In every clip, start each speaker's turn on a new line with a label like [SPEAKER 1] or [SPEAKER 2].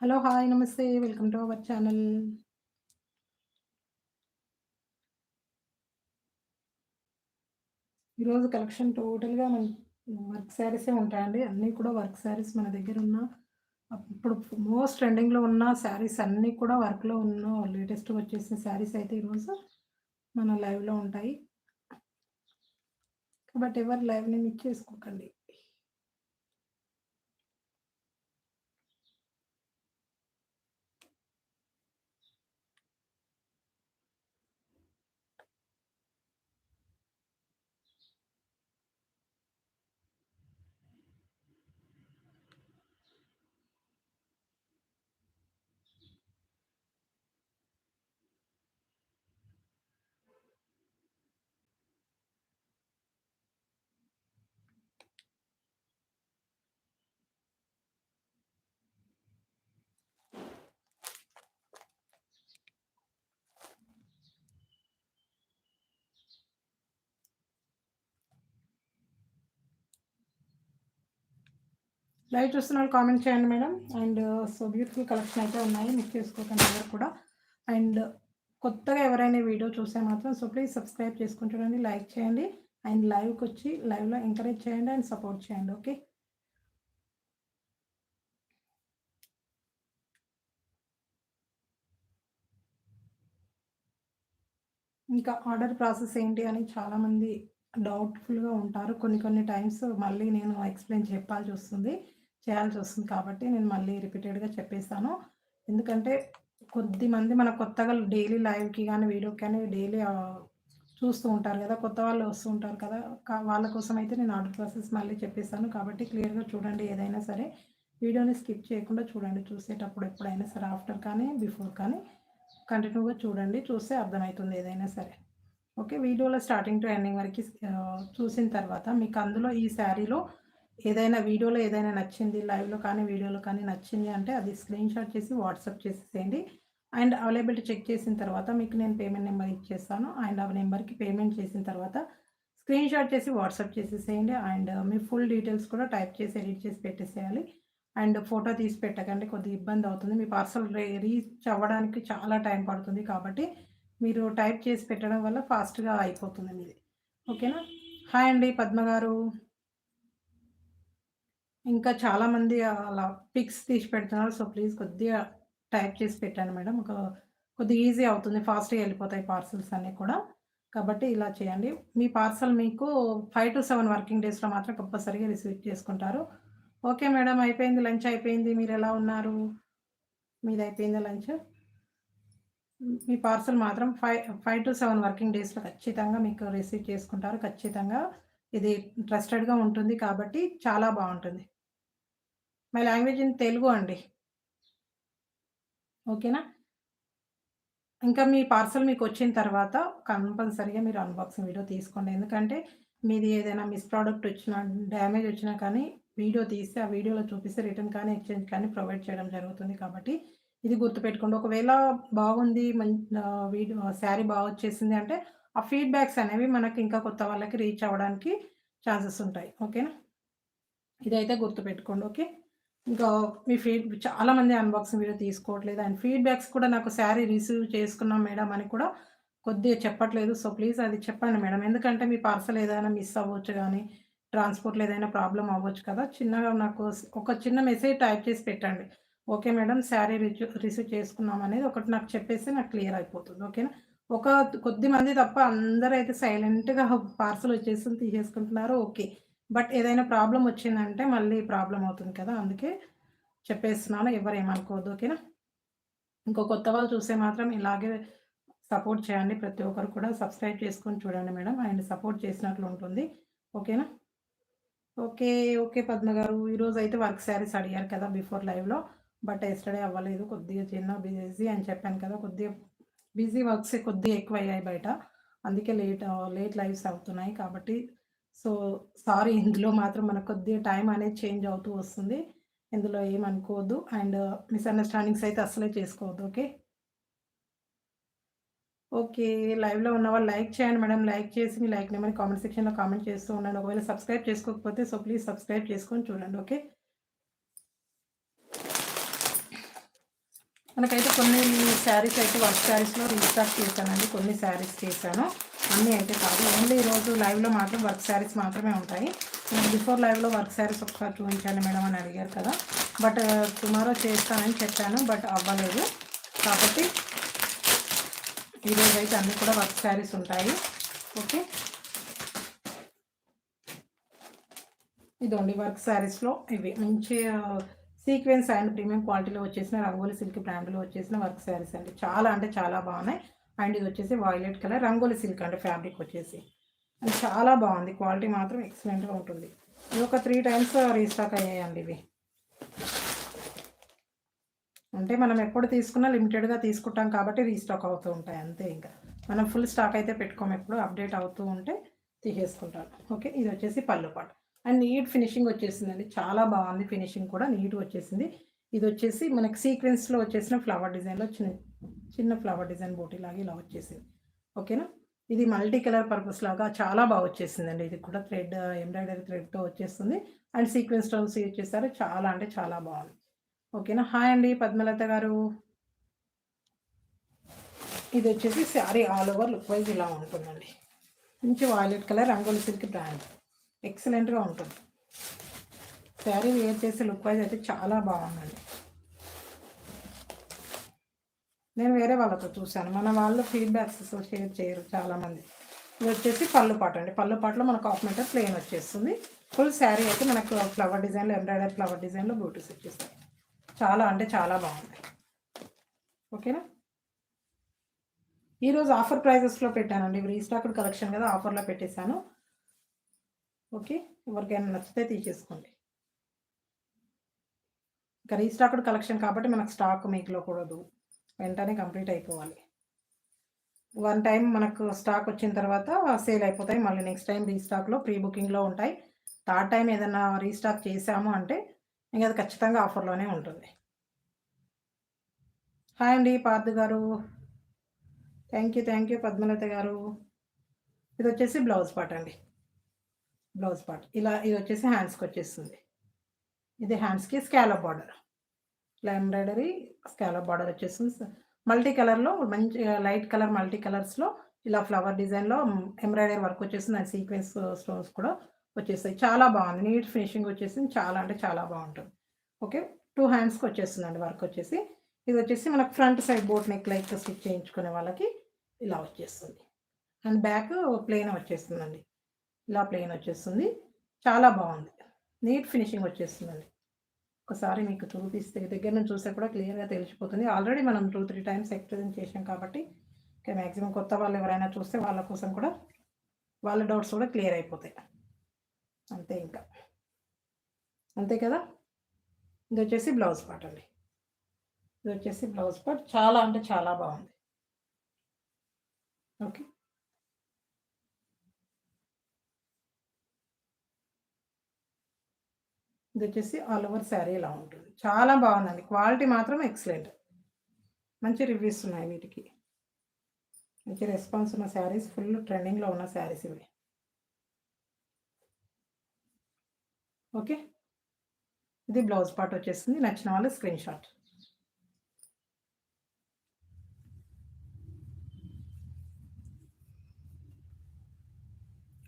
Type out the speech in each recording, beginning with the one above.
[SPEAKER 1] Hello! Hi! నమస్తే. Welcome to our channel. ఈరోజు collection టోటల్‌గా వర్క్ శారీసే ఉంటాయండి. అన్నీ కూడా వర్క్ శారీస్ మన దగ్గరున్న ఇప్పుడు మోస్ట్ ట్రెండింగ్‌లో ఉన్న శారీస్ అన్నీ కూడా వర్క్‌లో ఉన్న లేటెస్ట్‌గా వచ్చేసిన శారీస్ అయితే ఈరోజు మన లైవ్‌లో ఉంటాయి. కాబట్టి ఎవరు లైవ్‌ని మిస్ చేసుకోకండి. లైవ్ చూస్తున్న వాళ్ళు కామెంట్ చేయండి మేడం. అండ్ బ్యూటిఫుల్ కలెక్షన్ అయితే ఉన్నాయి. మిస్ చేసుకోకండి ఎవరు కూడా. అండ్ కొత్తగా ఎవరైనా వీడియో చూస్తే మాత్రం ప్లీజ్ సబ్స్క్రైబ్ చేసుకొని చూడండి, లైక్ చేయండి. అండ్ లైవ్‌కొచ్చి లైవ్‌లో ఎంకరేజ్ చేయండి అండ్ సపోర్ట్ చేయండి. ఓకే. ఇంకా ఆర్డర్ ప్రాసెస్ ఏంటి అని చాలామంది డౌట్‌ఫుల్‌గా ఉంటారు. కొన్ని కొన్ని టైమ్స్ మళ్ళీ నేను ఎక్స్‌ప్లెయిన్ చేయాల్సొస్తుంది కాబట్టి నేను మళ్ళీ రిపీటెడ్‌గా చెప్పేసాను. ఎందుకంటే కొద్దిమంది మన కొత్తగా డైలీ లైవ్‌కి గానీ, వీడియోకి కానీ డైలీ చూస్తూ ఉంటారు గదా! కొత్త వాళ్ళు వస్తూ ఉంటారు కదా! వాళ్ళ కోసం అయితే నేను ఆర్డర్ ప్రాసెస్ మళ్ళీ చెప్పేసాను. కాబట్టి క్లియర్‌గా చూడండి ఏదైనా సరే. వీడియోని స్కిప్ చేయకుండా చూడండి. చూసేటప్పుడు ఎప్పుడైనా సరే ఆఫ్టర్ కానీ, బిఫోర్ కానీ కంటిన్యూగా చూడండి. చూస్తే అర్థమవుతుంది ఏదైనా సరే. ఓకే. వీడియోలో స్టార్టింగ్ టు ఎండింగ్ వరకి చూసిన తర్వాత మీకు అందులో ఈ శారీలో ఏదైనా వీడియోలో ఏదైనా నచ్చింది, లైవ్‌లో కానీ, వీడియోలో కానీ నచ్చింది అంటే అది స్క్రీన్‌షాట్ చేసి వాట్సాప్ చేసేసేయండి. అండ్ అవైలబిలిటీ చెక్ చేసిన తర్వాత మీకు నేను పేమెంట్ నెంబర్ ఇచ్చేస్తాను. అండ్ ఆ నెంబర్‌కి పేమెంట్ చేసిన తర్వాత స్క్రీన్‌షాట్ చేసి వాట్సాప్ చేసేసేయండి. అండ్ మీ ఫుల్ డీటెయిల్స్ కూడా టైప్ చేసి, ఎడిట్ చేసి పెట్టేసేయాలి. అండ్ ఫోటో తీసి పెట్టకండి. కొద్దిగా ఇబ్బందవుతుంది. మీ పార్సల్ రీచ్ అవ్వడానికి చాలా టైం పడుతుంది. కాబట్టి మీరు టైప్ చేసి పెట్టడం వల్ల ఫాస్ట్‌గా అయిపోతుంది మీది. ఓకేనా? హాయ్ అండి పద్మ గారు. ఇంకా చాలామంది అలా పిక్స్ తీసి పెడుతున్నారు. ప్లీజ్ కొద్దిగా టైప్ చేసి పెట్టండి మేడం. కొద్దిగా ఈజీ అవుతుంది. ఫాస్ట్‌గా ఎళ్ళిపోతాయి పార్సెల్స్ అన్నీ కూడా. కాబట్టి ఇలా చేయండి. మీ పార్సల్ మీకు 5-7 వర్కింగ్ డేస్‌లో మాత్రం కంపల్సరీగా రిసీవ్ చేసుకుంటారు. Okay madam. అయిపోయింది. లంచ్ అయిపోయింది. మీరెలా ఉన్నారు? మీదయిపోయిందా లంచ్? మీ పార్సల్ మాత్రం 5-7 వర్కింగ్ డేస్‌లో ఖచ్చితంగా మీకు రిసీవ్ చేసుకుంటారు. ఖచ్చితంగా ఇది ట్రస్టెడ్‌గా ఉంటుంది కాబట్టి చాలా బావుంటుంది. మై లాంగ్వేజ్ ఇన్ తెలుగు అండి. ఓకేనా? ఇంకా మీ పార్సల్ మీకొచ్చిన తర్వాత కంపల్సరీగా మీరు అన్బాక్సింగ్ వీడియో తీసుకోండి. ఎందుకంటే మీది ఏదైనా మిస్ ప్రోడక్ట్ వచ్చినా, డ్యామేజ్ వచ్చినా కానీ వీడియో తీసి ఆ వీడియోలో చూపిస్తే రిటర్న్ కానీ, ఎక్స్‌చేంజ్ కానీ ప్రొవైడ్ చేయడం జరుగుతుంది. కాబట్టి ఇది గుర్తుపెట్టుకోండి. ఒకవేళ బాగుంది శారీ వచ్చేసింది అంటే ఆ ఫీడ్‌బ్యాక్స్ అనేవి మనకి ఇంకా కొత్త వాళ్ళకి రీచ్ అవ్వడానికి ఛాన్సెస్ ఉంటాయి. ఓకేనా? ఇదైతే గుర్తుపెట్టుకోండి. ఓకే. ఇంకా మీ చాలామంది అన్బాక్సింగ్ వీడియో తీసుకోవట్లేదు. అండ్ ఫీడ్‌బ్యాక్స్ కూడా నాకు శారీ రిసీవ్ చేసుకున్నాం మేడం అని కూడా కొద్దిగా చెప్పట్లేదు. ప్లీజ్ అది చెప్పండి మేడం. ఎందుకంటే మీ పార్సల్ ఏదైనా మిస్ అవ్వచ్చు గానీ, ట్రాన్స్‌పోర్ట్‌లో ఏదైనా ప్రాబ్లమ్ అవ్వచ్చు కదా! చిన్నగా నాకు ఒక చిన్న మెసేజ్ టైప్ చేసి పెట్టండి. ఓకే మేడం శారీ రిసీవ్ చేసుకున్నాం అనేది ఒకటి నాకు చెప్పేస్తే నాకు క్లియర్ అయిపోతుంది. ఓకేనా? ఒక కొద్ది మంది తప్ప అందరైతే సైలెంట్‌గా పార్సల్ వచ్చేసింది తీసేసుకుంటున్నారు. ఓకే. బట్ ఏదైనా ప్రాబ్లమ్ వచ్చిందంటే మళ్ళీ ప్రాబ్లమ్ అవుతుంది కదా! అందుకే చెప్పేస్తున్నాను. ఎవ్వరేమనుకోవద్దు. ఓకేనా? ఇంకో కొత్త వాళ్ళు చూస్తే మాత్రం ఇలాగే సపోర్ట్ చేయండి. ప్రతి ఒక్కరు కూడా సబ్స్క్రైబ్ చేసుకొని చూడండి మేడం. అండ్ సపోర్ట్ చేసినట్లు ఉంటుంది. ఓకేనా? ఓకే. ఓకే పద్మ గారు. ఈరోజైతే వర్క్ శారీస్ అడిగారు కదా! బిఫోర్ లైవ్‌లో. బట్ యెస్టర్‌డే అవ్వలేదు. కొద్దిగా చిన్న బిజీ అని చెప్పాను కదా! కొద్దిగా బిజీ వర్క్సే కొద్దిగా ఎక్కువయ్యాయి బయట. అందుకే లేట్ లైవ్స్ అవుతున్నాయి. కాబట్టి సో, సారీ ఇందులో మాత్రం మనకు కొద్దిగా టైం అనేది చేంజ్ అవుతూ వస్తుంది. ఇందులో ఏమనుకోవద్దు. అండ్ మిస్‌అండర్‌స్టాండింగ్స్ అయితే అస్సలే చేసుకోవద్దు. ఓకే. ఓకే. లైవ్‌లో ఉన్నవాళ్ళు లైక్ చేయండి మేడం. లైక్ చేసి మీ లైక్ నేమని కామెంట్ సెక్షన్‌లో కామెంట్ చేస్తూ ఉండండి. ఒకవేళ సబ్స్క్రైబ్ చేసుకోకపోతే ప్లీజ్ సబ్స్క్రైబ్ చేసుకొని చూడండి. ఓకే. మనకైతే కొన్ని శారీస్ అయితే వర్క్ శారీస్‌లో రీస్టాక్ చేశానండి. కొన్ని శారీస్ చేశాను. అన్నీ అయితే కాదు. ఓన్లీ ఈరోజు లైవ్‌లో మాత్రం వర్క్ శారీస్ మాత్రమే ఉంటాయి. నాకు బిఫోర్ లైవ్‌లో వర్క్ శారీస్ ఒకసారి చూపించండి మేడం అని అడిగారు కదా! బట్ టుమారో చేస్తానని చెప్పాను. బట్ అవ్వలేదు. కాబట్టి ఈరోజైతే అన్నీ కూడా వర్క్ శారీస్ ఉంటాయి. ఓకే. ఇదండి వర్క్ శారీస్‌లో ఇవి మంచి సీక్వెన్స్ అండ్ ప్రీమియం క్వాలిటీలో వచ్చేసిన రంగోలి సిల్క్ బ్రాండ్‌లో వచ్చేసిన వర్క్ శారీస్ అండి. చాలా అంటే చాలా బాగున్నాయి. అండ్ ఇది వచ్చేసి వాయిలెట్ కలర్ రంగోలి సిల్క్ అంటే ఫ్యాబ్రిక్ వచ్చేసి. అది చాలా బాగుంది. క్వాలిటీ మాత్రం ఎక్సలెంట్‌గా ఉంటుంది. ఇవి ఒక 3 టైమ్స్ రీస్టాక్ అయ్యాయండి ఇవి. అంటే మనం ఎప్పుడు తీసుకున్నా లిమిటెడ్‌గా తీసుకుంటాం కాబట్టి రీస్టాక్ అవుతూ ఉంటాయి అంతే ఇంకా. మనం ఫుల్ స్టాక్ అయితే పెట్టుకోము ఎప్పుడు అప్డేట్ అవుతూ ఉంటే తీసేసుకుంటాను. ఓకే. ఇది వచ్చేసి పళ్ళు పాటు. అండ్ నీట్ ఫినిషింగ్ వచ్చేసిందండి. చాలా బాగుంది ఫినిషింగ్ కూడా నీట్‌గా వచ్చేసింది. ఇది వచ్చేసి మనకి సీక్వెన్స్‌లో వచ్చేసిన ఫ్లవర్ డిజైన్‌లో చిన్న చిన్న ఫ్లవర్ డిజైన్ బూటీలాగా ఇలా వచ్చేసింది. ఓకేనా. ఇది మల్టీ కలర్ పర్పస్ లాగా చాలా బాగా వచ్చేసిందండి. ఇది కూడా థ్రెడ్ ఎంబ్రాయిడరీ థ్రెడ్‌తో వచ్చేస్తుంది. అండ్ సీక్వెన్స్ స్టోన్స్ యూజ్ చేశారు. చాలా అంటే చాలా బాగుంది. ఓకేనా. హాయ్ అండి పద్మలత గారు. ఇది వచ్చేసి sari all over look wise ఇలా ఉంటుందండి. మంచి violet colour rangoli silk brand ఎక్సలెంట్‌గా ఉంటుంది. శారీ వేర్ చేసే లుక్ వైజ్ అయితే చాలా బాగుందండి. నేను వేరే వాళ్ళతో చూశాను. మన వాళ్ళు ఫీడ్‌బ్యాక్స్ షేర్ చేయరు చాలామంది. ఇది వచ్చేసి పళ్ళు పాటు అండి. పళ్ళు పాటులో మనకు హాఫ్ మీటర్ ప్లెయిన్ వచ్చేస్తుంది. ఫుల్ శారీ అయితే మనకు ఫ్లవర్ డిజైన్‌లో ఎంబ్రాయిడరీ ఫ్లవర్ డిజైన్‌లో బూటీస్ వచ్చేస్తాయి. చాలా అంటే చాలా బాగుంది. ఓకేనా. ఈరోజు ఆఫర్ ప్రైజెస్‌లో పెట్టానండి. రీస్టాక్డ్ కలెక్షన్ కదా ఆఫర్‌లో పెట్టేశాను. ఓకే. ఎవరికైనా నచ్చితే తీసేసుకోండి. ఇంకా రీస్టాక్డ్ కలెక్షన్ కాబట్టి మనకు స్టాక్ మిగిలకూడదు. వెంటనే కంప్లీట్ అయిపోవాలి. వన్ టైం మనకు స్టాక్ వచ్చిన తర్వాత సేల్ అయిపోతాయి. మళ్ళీ నెక్స్ట్ టైం రీస్టాక్‌లో ప్రీ బుకింగ్‌లో ఉంటాయి. థర్డ్ టైం ఏదన్నా రీస్టాక్ చేశాము అంటే ఇంక అది ఖచ్చితంగా ఆఫర్‌లోనే ఉంటుంది. హాయ్ అండి పార్థు గారు. థ్యాంక్ యూ పద్మలత గారు. ఇదొచ్చేసి బ్లౌజ్ పార్ట్ అండి. Blouse part. ఇలా ఇదొచ్చేసి హ్యాండ్స్‌కొచ్చేస్తుంది. ఇది హ్యాండ్స్‌కి స్కాలప్ బార్డర్. ఇట్లా ఎంబ్రాయిడరీ స్కాలప్ బార్డర్ వచ్చేస్తుంది. మల్టీ కలర్‌లో మంచి లైట్ కలర్ మల్టీ కలర్స్‌లో ఇలా ఫ్లవర్ డిజైన్‌లో ఎంబ్రాయిడరీ వర్క్ వచ్చేసింది. అండ్ సీక్వెన్స్ స్టోన్స్ కూడా వచ్చేసాయి. చాలా బాగుంది. నీట్ ఫినిషింగ్ వచ్చేసింది. చాలా అంటే చాలా బాగుంటుంది. ఓకే. 2 హ్యాండ్స్‌కి వచ్చేస్తుందండి వర్క్ వచ్చేసి. ఇది వచ్చేసి మనకు front side boat neck like stitch చేయించుకునే వాళ్ళకి ఇలా వచ్చేస్తుంది. అండ్ బ్యాక్ ప్లెయిన్ వచ్చేస్తుందండి. ఇలా ప్లెయిన్ వచ్చేస్తుంది. చాలా బాగుంది. నీట్ ఫినిషింగ్ వచ్చేస్తుందండి. ఒకసారి మీకు చూపిస్తే దగ్గర నుంచి చూస్తే కూడా క్లియర్‌గా తెలిసిపోతుంది. ఆల్రెడీ మనం 2, 3 టైమ్స్ ఎక్స్‌ప్లెయిన్ చేశాం కాబట్టి ఇక మాక్సిమం కొత్త వాళ్ళు ఎవరైనా చూస్తే వాళ్ళ కోసం కూడా వాళ్ళ డౌట్స్ కూడా క్లియర్ అయిపోతాయి. అంతే ఇంకా. అంతే కదా. ఇదొచ్చేసి బ్లౌజ్ పార్ట్ అండి. ఇదొచ్చేసి బ్లౌజ్ పార్ట్ చాలా అంటే చాలా బాగుంది. ఓకే. ఇదొచ్చేసి ఆల్ ఓవర్ శారీ ఇలా ఉంటుంది. చాలా బాగుందండి. క్వాలిటీ మాత్రం ఎక్సలెంట్. మంచి రివ్యూస్ ఉన్నాయి వీటికి. మంచి రెస్పాన్స్ ఉన్న శారీస్ ఫుల్ ట్రెండింగ్‌లో ఉన్న శారీస్ ఇవి. ఓకే. ఇది బ్లౌజ్ పార్ట్ వచ్చేసింది. నచ్చిన వాళ్ళు స్క్రీన్ షాట్.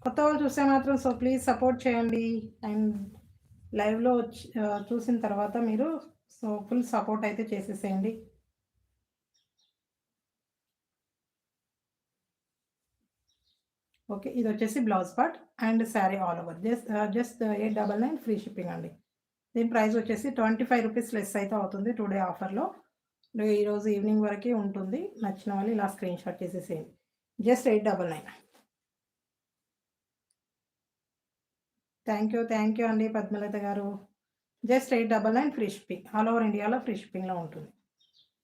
[SPEAKER 1] కొత్త వాళ్ళు చూస్తే మాత్రం సో ప్లీజ్ సపోర్ట్ చేయండి. అండ్ లైవ్‌లో చూసిన తర్వాత మీరు సో ఫుల్ సపోర్ట్ అయితే చేసేసేయండి. ఓకే. ఇదొచ్చేసి blouse part and sari all over. Just 899 free shipping అండి. దీని ప్రైస్ వచ్చేసి ₹25 లెస్ అయితే అవుతుంది 2 డే ఆఫర్‌లో. ఈరోజు ఈవినింగ్ వరకే ఉంటుంది. నచ్చిన వాళ్ళు ఇలా స్క్రీన్ షాట్ చేసేసేయండి. జస్ట్ 899. థ్యాంక్ యూ అండి పద్మలత గారు. Just 899 free shipping. All over ఇండియాలో ఫ్రీ షిప్పింగ్‌లో ఉంటుంది.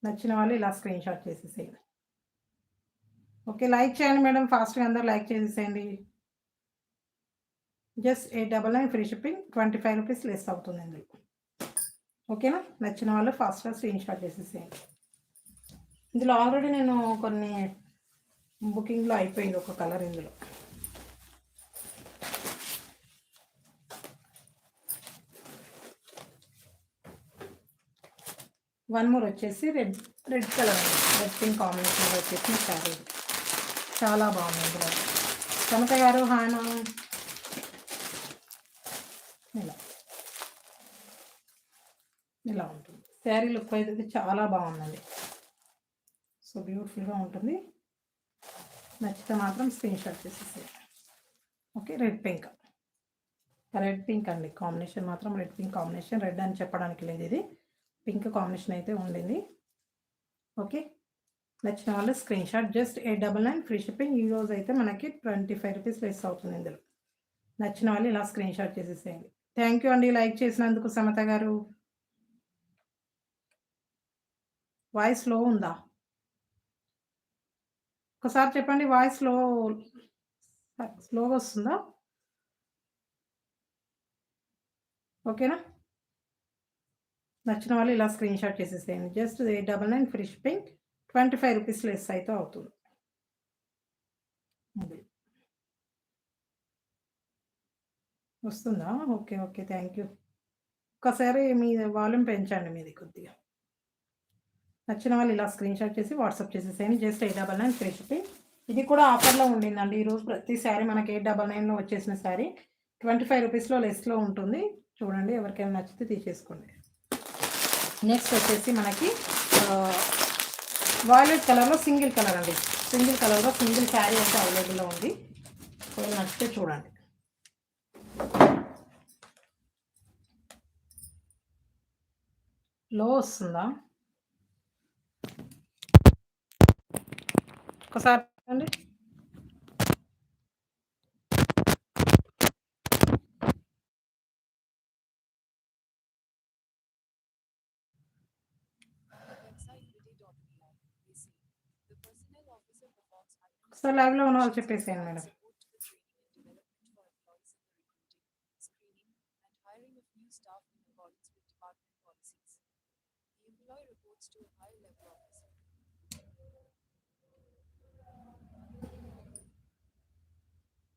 [SPEAKER 1] నచ్చిన వాళ్ళు ఇలా స్క్రీన్ షాట్ చేసేసేయండి. ఓకే. లైక్ చేయండి మేడం. ఫాస్ట్‌గా అందరూ లైక్ చేసేసేయండి. Just 899 free shipping. ₹25 లెస్ అవుతుంది ఇందులో. ఓకేనా. నచ్చిన వాళ్ళు ఫాస్ట్‌గా స్క్రీన్ షాట్ చేసేసేయండి. ఇందులో ఆల్రెడీ నేను కొన్ని బుకింగ్‌లో అయిపోయింది ఒక కలర్ ఇందులో. వన్ మోర్ వచ్చేసి రెడ్ కలర్ అండి. రెడ్ పింక్ కాంబినేషన్లో వచ్చేసిన శారీ చాలా బాగుంది. ఇందులో సమత గారు హాయ్ మా. ఇలా ఇలా ఉంటుంది శారీ లుక్ అయితే చాలా బాగుందండి. సో బ్యూటిఫుల్గా ఉంటుంది. నచ్చితే మాత్రం స్క్రీన్ షాట్ చేసేసేయండి. ఓకే, రెడ్ పింక్ అండి. కాంబినేషన్ మాత్రం రెడ్ పింక్ కాంబినేషన్. రెడ్ అని చెప్పడానికి లేదు, ఇది పింక్ కాంబినేషన్ అయితే ఉండింది. ఓకే, నచ్చిన వాళ్ళు screen shot. Just 899 free shipping. ఈ రోజు అయితే మనకి 25 రూపీస్ లెస్ అవుతుంది ఇందులో. నచ్చిన వాళ్ళు ఇలా స్క్రీన్ షాట్ చేసేసేయండి. థ్యాంక్ యూ అండి లైక్ చేసినందుకు సమత గారు. వాయిస్ స్లో ఉందా? ఒకసారి చెప్పండి. వాయిస్ స్లోగా వస్తుందా? ఓకేనా? నచ్చిన వాళ్ళు ఇలా స్క్రీన్ షాట్ చేసేసేయండి. Just 899 free shipping. 25 rupees less అయితే అవుతుంది. వస్తుందా? Okay okay, thank you. ఒకసారి మీ వాల్యూమ్ పెంచండి మీది కొద్దిగా. నచ్చిన వాళ్ళు ఇలా స్క్రీన్ షాట్ చేసి వాట్సాప్ చేసేసేయండి. Just 899 free shipping. ఇది కూడా ఆఫర్లో ఉండిందండి. ఈరోజు ప్రతి శారీ మనకి 899లో వచ్చేసిన శారీ 25 రూపీస్లో లెస్లో ఉంటుంది. చూడండి, ఎవరికైనా నచ్చితే తీసేసుకోండి. నెక్స్ట్ వచ్చేసి మనకి వాయిలెట్ కలర్లో సింగిల్ కలర్ అండి. సింగిల్ కలర్లో సింగిల్ శారీ అయితే అవైలబుల్లో ఉంది. నచ్చితే చూడండి. లో వస్తుందా? ఒకసారి అండి. ఒకసారి లైవ్లో ఉన్న వాళ్ళు చెప్పేసేయండి మేడం.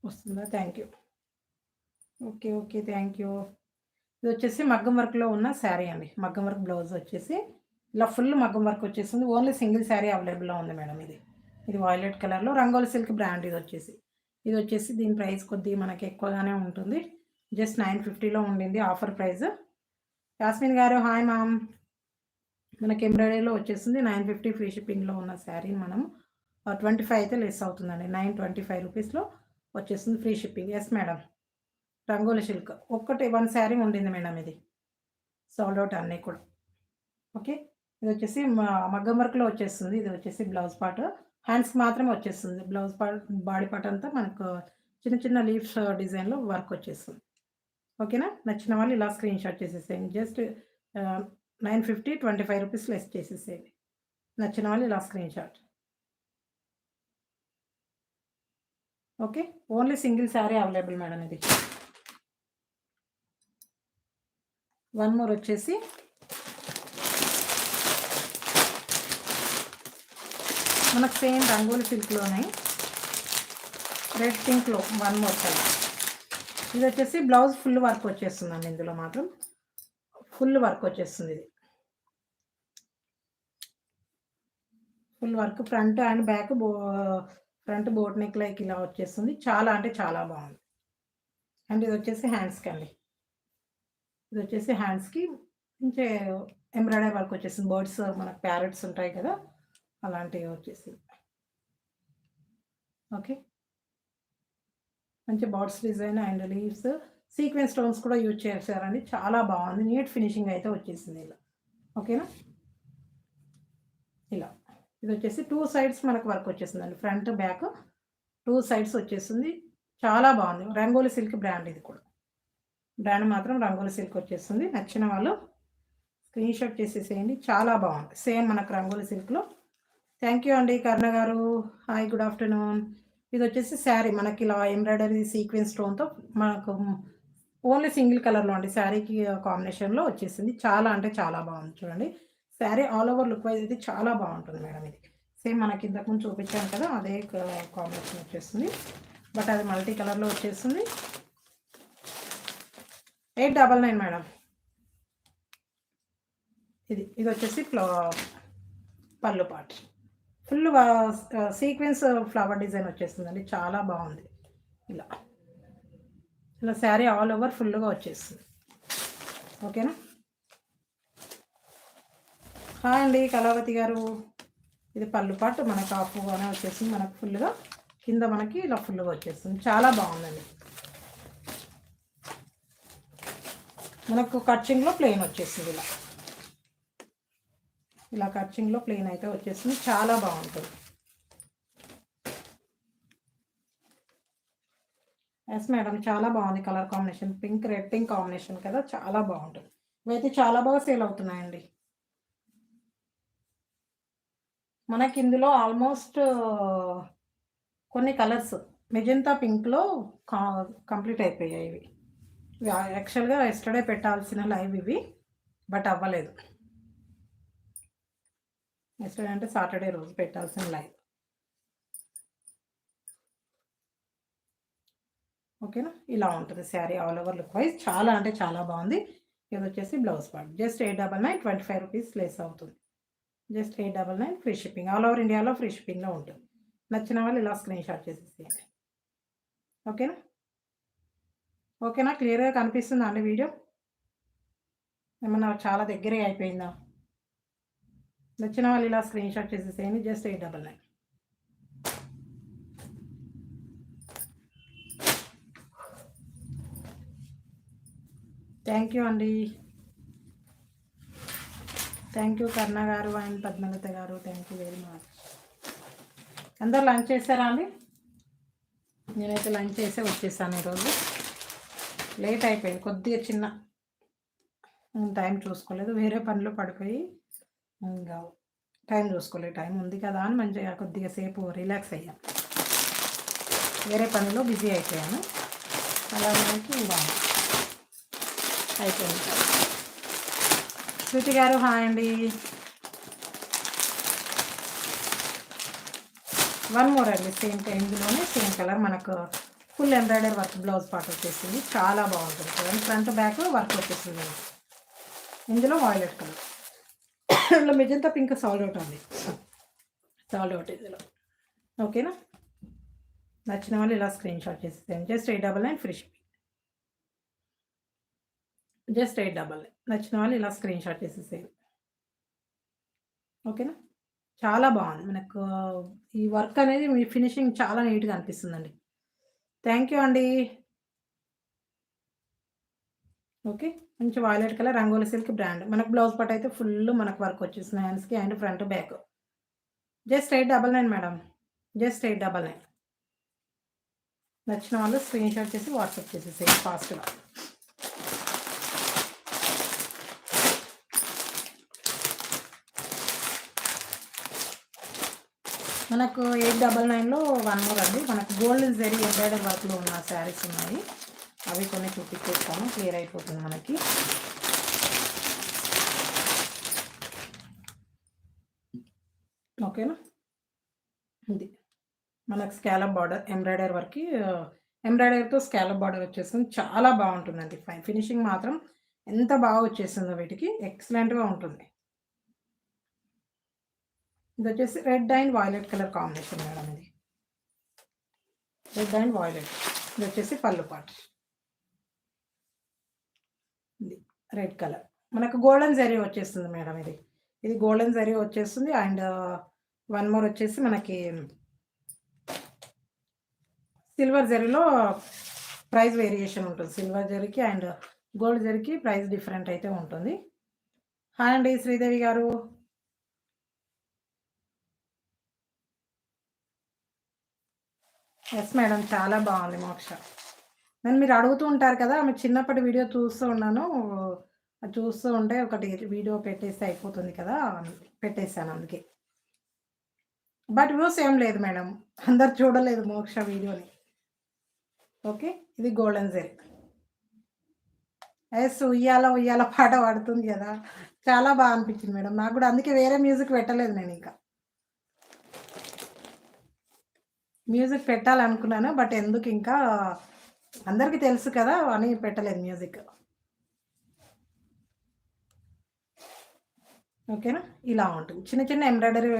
[SPEAKER 1] వస్తుందా? Thank you. Okay okay, thank you. ఇది వచ్చేసి మగ్గం వర్క్లో ఉన్న శారీ అండి. మగ్గం వర్క్ బ్లౌజ్ వచ్చేసి ఇలా ఫుల్ మగ్గం వర్క్ వచ్చేసింది. ఓన్లీ సింగిల్ శారీ అవైలబుల్లో ఉంది మేడం. ఇది వాయిలెట్ కలర్లో రంగోలి సిల్క్ బ్రాండ్. ఇది వచ్చేసి దీని ప్రైస్ కొద్దిగా మనకి ఎక్కువగానే ఉంటుంది. జస్ట్ 950లో ఉండింది ఆఫర్ ప్రైస్. యాస్మిన్ గారు హాయ్ మ్యామ్. మనకి ఎంబ్రాయిడరీలో వచ్చేసింది 950 ఫ్రీ షిప్పింగ్లో ఉన్న శారీ మనం 25 అయితే లెస్ అవుతుందండి. 925 రూపీస్లో వచ్చేస్తుంది free shipping. Yes madam, Rangoli silk one sari ఉండింది మేడం. ఇది సోల్డ్ అవుట్ అన్నీ కూడా. ఓకే, ఇది వచ్చేసి మగ్గం వర్క్లో వచ్చేస్తుంది. ఇది వచ్చేసి బ్లౌజ్ పార్ట్. హ్యాండ్స్కి మాత్రమే వచ్చేస్తుంది. బ్లౌజ్ పార్ట్ బాడీ పార్ట్ అంతా మనకు చిన్న చిన్న లీవ్స్ డిజైన్లో వర్క్ వచ్చేస్తుంది. ఓకేనా? నచ్చిన వాళ్ళు ఇలా స్క్రీన్ షాట్ చేసేసేయండి. జస్ట్ 950 25 రూపీస్ లెస్ చేసేసేయండి. నచ్చిన వాళ్ళు ఇలా screen shot. Okay, only single sari available madam. ఇది వన్ మోర్ వచ్చేసి మనకు సేమ్ రంగోలి సిల్క్లోనే రెడ్ పింక్లో వన్ మోర్ కలర్. ఇది వచ్చేసి బ్లౌజ్ ఫుల్ వర్క్ వచ్చేస్తుందండి. ఇందులో మాత్రం ఫుల్ వర్క్ వచ్చేస్తుంది. ఇది full work front and back front boat neck like ఇలా వచ్చేస్తుంది. చాలా అంటే చాలా బాగుంది. అండ్ ఇది వచ్చేసి హ్యాండ్స్కి అండి. ఇది వచ్చేసి హ్యాండ్స్కి మంచి ఎంబ్రాయిడరీ వర్క్ వచ్చేసింది. బర్డ్స్ మనకు ప్యారెట్స్ ఉంటాయి కదా, అలాంటివి వచ్చేసింది. ఓకే, మంచి birds design and leaves sequence stones కూడా యూజ్ చేశారండి. చాలా బాగుంది. నీట్ ఫినిషింగ్ అయితే వచ్చేసింది ఇలా. ఓకేనా? ఇలా ఇది వచ్చేసి 2 సైడ్స్ మనకు వర్క్ వచ్చేసిందండి. ఫ్రంట్ బ్యాక్ 2 సైడ్స్ వచ్చేస్తుంది. చాలా బాగుంది. Rangoli silk brand. ఇది కూడా బ్రాండ్ మాత్రం రంగోలి సిల్క్ వచ్చేస్తుంది. నచ్చిన వాళ్ళు స్క్రీన్ షాట్ చేసేసేయండి. చాలా బాగుంది. సేమ్ మనకు రంగోలి సిల్క్లో. థ్యాంక్ యూ అండి కర్ణ గారు. Hi, good afternoon. ఇది వచ్చేసి శారీ మనకి ఇలా ఎంబ్రాయిడరీ సీక్వెన్స్ స్టోన్తో మనకు ఓన్లీ సింగిల్ కలర్లో అండి. శారీకి కాంబినేషన్లో వచ్చేసింది. చాలా అంటే చాలా బాగుంది. చూడండి, sari all over look wise అయితే చాలా బాగుంటుంది మేడం. ఇది సేమ్ మనకి ఇంతకుముందు చూపించాను కదా, అదే కాంబినేషన్ వచ్చేస్తుంది. బట్ అది మల్టీ కలర్లో వచ్చేస్తుంది. 899 మేడం. ఇది వచ్చేసి పళ్ళు part. Full sequence flower design వచ్చేస్తుందండి. చాలా బాగుంది. ఇలా ఇలా శారీ ఆల్ ఓవర్ ఫుల్గా వచ్చేస్తుంది. ఓకేనా. హాయ్ అండి కళావతి గారు. ఇది పళ్ళు పాటు మనకు హాఫ్గానే వచ్చేసింది. మనకు ఫుల్గా కింద మనకి ఇలా ఫుల్గా వచ్చేస్తుంది. చాలా బాగుందండి. మనకు కట్చింగ్లో ప్లెయిన్ వచ్చేసింది. ఇలా కట్చింగ్లో ప్లెయిన్ అయితే వచ్చేసింది. చాలా బాగుంటుంది. ఎస్ మేడం, చాలా బాగుంది colour combination. Red pink combination కదా, చాలా బాగుంటుంది. ఇవైతే చాలా బాగా సేల్ అవుతున్నాయండి. మనకి ఇందులో ఆల్మోస్ట్ కొన్ని కలర్స్ మెజెంతా పింక్లో కంప్లీట్ అయిపోయాయి. ఇవి యాక్చువల్గా ఎస్టర్డే పెట్టాల్సిన లైవ్ ఇవి, బట్ అవ్వలేదు. ఎస్టర్డే అంటే సాటర్డే రోజు పెట్టాల్సిన లైవ్. ఓకేనా. ఇలా ఉంటుంది sari all over look wise. చాలా అంటే చాలా బాగుంది. ఇది వచ్చేసి blouse part. Just 899, 25 rupees less అవుతుంది. Just 899 free shipping. All over ఇండియాలో ఫ్రీ షిప్పింగ్లో ఉంటుంది. నచ్చిన వాళ్ళు ఇలా స్క్రీన్ షాట్ చేసేసేయండి. ఓకేనా. ఓకేనా, క్లియర్గా కనిపిస్తుందా అండి వీడియో? ఏమన్నా చాలా దగ్గరే అయిపోయిందా? నచ్చిన వాళ్ళు ఇలా స్క్రీన్ షాట్ చేసేసేయండి. జస్ట్ 899. థ్యాంక్ యూ అండి. థ్యాంక్ యూ కర్ణ గారు అండ్ పద్మలత గారు. Thank you very much. అందరు లంచ్ చేశారా అండి? నేనైతే లంచ్ చేసే వచ్చేసాను. ఈరోజు లేట్ అయిపోయింది కొద్దిగా, చిన్న టైం చూసుకోలేదు. వేరే పనులు పడిపోయి ఇంకా టైం చూసుకోలేదు. టైం ఉంది కదా అని మంచిగా కొద్దిగా సేపు రిలాక్స్ అయ్యాను. వేరే పనిలో బిజీ అయిపోయాను. అలాగే అయిపోయింది. శృతి గారు హాయ్ అండి. వన్ మోర్ అండి, సేమ్ ఇందులోనే సేమ్ కలర్ మనకు full embroidery work blouse part వచ్చేసింది. చాలా బాగుంటుంది చూడండి. ఫ్రంట్ బ్యాక్ వర్క్ వచ్చేసింది. ఇందులో వాయిలెట్ కలర్, ఇందులో మెజంతా పింక్ సాల్ట్ అవుట్ ఉంది. సాల్ట్ అవుట్ ఇందులో. ఓకేనా. నచ్చిన వాళ్ళు ఇలా స్క్రీన్ షాట్ చేసేసాను. Just 899 free shipping. జస్ట్ 899. నచ్చిన వాళ్ళు ఇలా స్క్రీన్ షాట్ చేసేసేయండి. ఓకేనా. చాలా బాగుంది. మనకు ఈ వర్క్ అనేది మీ ఫినిషింగ్ చాలా నీట్గా అనిపిస్తుందండి. థ్యాంక్ యూ అండి. ఓకే. మంచి violet colour rangoli silk brand. మనకు బ్లౌజ్ పార్ట్ అయితే ఫుల్ మనకు వర్క్ వచ్చేస్తుంది హ్యాండ్స్కి and front back. Just 899 madam. Just 899. నచ్చిన వాళ్ళు స్క్రీన్ షాట్ చేసి వాట్సాప్ చేసేసేయండి ఫాస్ట్గా. మనకు 899లో వన్ మోర్ అండి. మనకు గోల్డ్ జరీ ఎంబ్రాయిడరీ వర్క్లో ఉన్న శారీస్ ఉన్నాయి. అవి కొన్ని చూపించేస్తాను, క్లియర్ అయిపోతుంది మనకి. ఓకేనా. ఇది మనకు స్కాలప్ బార్డర్ ఎంబ్రాయిడరీ వర్క్కి, ఎంబ్రాయిడరీతో స్కాలప్ బార్డర్ వచ్చేస్తుంది. చాలా బాగుంటుందండి. ఫినిషింగ్ మాత్రం ఎంత బాగా వచ్చేస్తుందో వీటికి, ఎక్సలెంట్గా ఉంటుంది. ఇది వచ్చేసి red and violet colour combination madam. ఇది రెడ్ అండ్ వాయిలెట్. ఇది వచ్చేసి పళ్ళు పార్ట్. ఇది రెడ్ కలర్. మనకు గోల్డెన్ జరీ వచ్చేస్తుంది మేడం. ఇది గోల్డెన్ జరీ వచ్చేస్తుంది. అండ్ వన్ మోర్ వచ్చేసి మనకి సిల్వర్ జరీలో ప్రైస్ వేరియేషన్ ఉంటుంది. సిల్వర్ జరీకి అండ్ గోల్డ్ జరీకి ప్రైస్ డిఫరెంట్ అయితే ఉంటుంది. హాయ్ అండి శ్రీదేవి గారు. ఎస్ మేడం, చాలా బాగుంది మోక్ష. నన్ను మీరు అడుగుతూ ఉంటారు కదా, మీకు చిన్నప్పటి వీడియో చూస్తూ ఉన్నాను. అది చూస్తూ ఉంటే ఒకటి వీడియో పెట్టేస్తే అయిపోతుంది కదా, పెట్టేశాను అందుకే. బట్ వ్యూస్ ఏం లేదు మేడం, అందరు చూడలేదు మోక్ష వీడియోని. ఓకే. ఇది గోల్డెన్ జరీ. ఎస్, ఉయ్యాల ఉయ్యాల పాట పాడుతుంది కదా, చాలా బాగా అనిపించింది మేడం నాకు కూడా. అందుకే వేరే మ్యూజిక్ పెట్టలేదు నేను. ఇంకా మ్యూజిక్ పెట్టాలనుకున్నాను, బట్ ఎందుకు ఇంకా అందరికీ తెలుసు కదా అని పెట్టలేదు మ్యూజిక్. ఓకేనా? ఇలా ఉంటుంది. చిన్న చిన్న ఎంబ్రాయిడరీ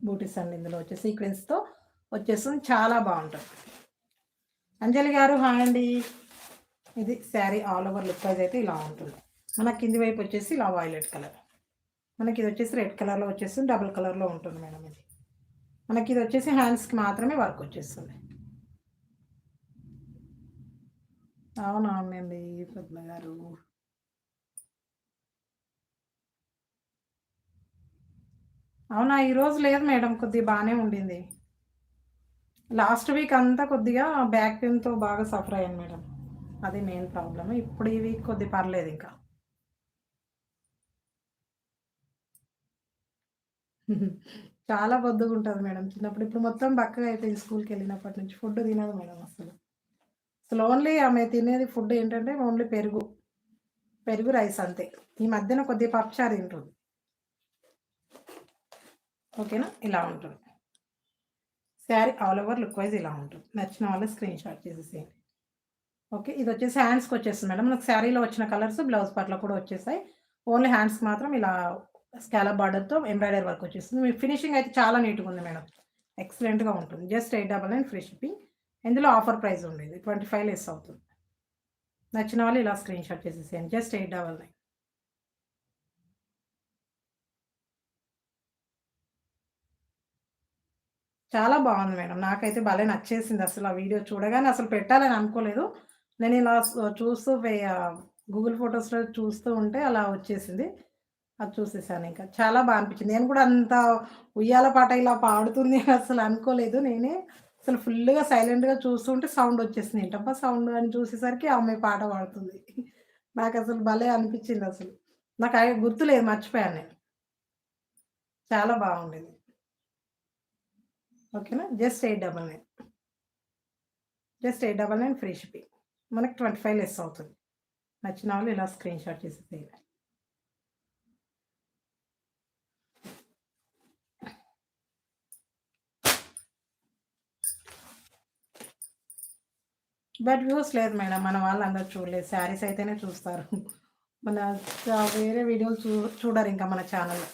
[SPEAKER 1] బూటీస్ అండి ఇందులో వచ్చేసి సీక్వెన్స్‌తో వచ్చేస్తుంది. చాలా బావుంటది. అంజలి గారు హాయ్ అండి. ఇది sari all over look wise అయితే ఇలా ఉంటుంది. మన కింది వైపు వచ్చేసి ఇలా వైలెట్ కలర్. మనకి ఇది వచ్చేసి రెడ్ కలర్‌లో వచ్చేస్తుంది. డబుల్ కలర్‌లో ఉంటుంది మేడం ఇది. మనకి ఇది వచ్చేసి హ్యాండ్స్‌కి మాత్రమే వర్క్ వచ్చేస్తుంది. అవునవునండి పద్మ గారు. అవునా! ఈరోజు లేదు మేడం. కొద్దిగా బానే ఉండింది. లాస్ట్ వీక్ అంతా కొద్దిగా బ్యాక్ పెయిన్‌తో బాగా సఫర్ అయ్యాను మేడం. అది మెయిన్ ప్రాబ్లమ్. ఇప్పుడు ఈ వీక్ కొద్దిగా పర్లేదింకా. చాలా బొద్దుగుంటది మేడం చిన్నప్పుడు. ఇప్పుడు మొత్తం బక్కగా అయిపోయింది స్కూల్‌కెళ్ళినప్పటి నుంచి. ఫుడ్ తినదు మేడం అసలు. అసలు ఓన్లీ ఆమె తినేది ఫుడ్ ఏంటంటే ఓన్లీ పెరుగు. పెరుగు, రైస్ అంతే. ఈ మధ్యన కొద్దిగా పప్పుచారు తింటుంది. ఓకేనా? ఇలా ఉంటుంది. Sari all over look wise ఇలా ఉంటుంది. నచ్చిన వాళ్ళు స్క్రీన్ షాట్ చేసేసేయండి. ఓకే. ఇదొచ్చేసి హ్యాండ్స్‌కొచ్చేస్తుంది మేడం. మనకు శారీలో వచ్చిన కలర్స్ బ్లౌజ్ పార్ట్‌లో కూడా వచ్చేసాయి. ఓన్లీ హ్యాండ్స్‌కి మాత్రం ఇలా స్కాలప్ బార్డర్‌తో ఎంబ్రాయిడరీ వర్క్ వచ్చేస్తుంది. మీ ఫినిషింగ్ అయితే చాలా నీట్‌గుంది మేడం. ఎక్సలెంట్‌గా ఉంటుంది. Just 899 free shipping. ఇందులో ఆఫర్ ప్రైస్ ఉండేది. 25 లెస్ అవుతుంది. నచ్చిన వాళ్ళు ఇలా స్క్రీన్ షాట్ చేసేసేయండి. జస్ట్ 899. చాలా బావుంది మేడం. నాకైతే భలే నచ్చేసిందసల ఆ వీడియో చూడగానే అసలు పెట్టాలని అనుకోలేదు. నేను ఇలా చూస్తూ గూగుల్ ఫోటోస్‌లో చూస్తూ ఉంటే అలా వచ్చేసింది. అది చూసేసానింక. చాలా బా అనిపించింది. నేను కూడా అంత ఉయ్యాల పాట ఇలా పాడుతుంది అని అసలు అనుకోలేదు. నేనే అసలు ఫుల్లుగా సైలెంట్‌గా చూస్తుంటే సౌండ్ వచ్చేసింది. ఏంటబ్బా సౌండ్ అని చూసేసరికి ఆ అమ్మాయి పాట పాడుతుంది. నాకసలు భలే అనిపించిందసలు. నాకు గుర్తులేదు మర్చిపోయాను నేను. చాలా బావుండేది. ఓకేనా? జస్ట్ 899. Just 899 free shipping. మనకి 25 లెస్ అవుతుంది. నచ్చిన వాళ్ళు ఇలా స్క్రీన్ షాట్ చేసేసేయండి. బట్ వ్యూస్ లేదు మేడం. మన వాళ్ళందరూ చూడలేదు. శారీస్ అయితేనే చూస్తారు. మన వేరే వీడియోలు చూడరింకా మన ఛానల్‌లో.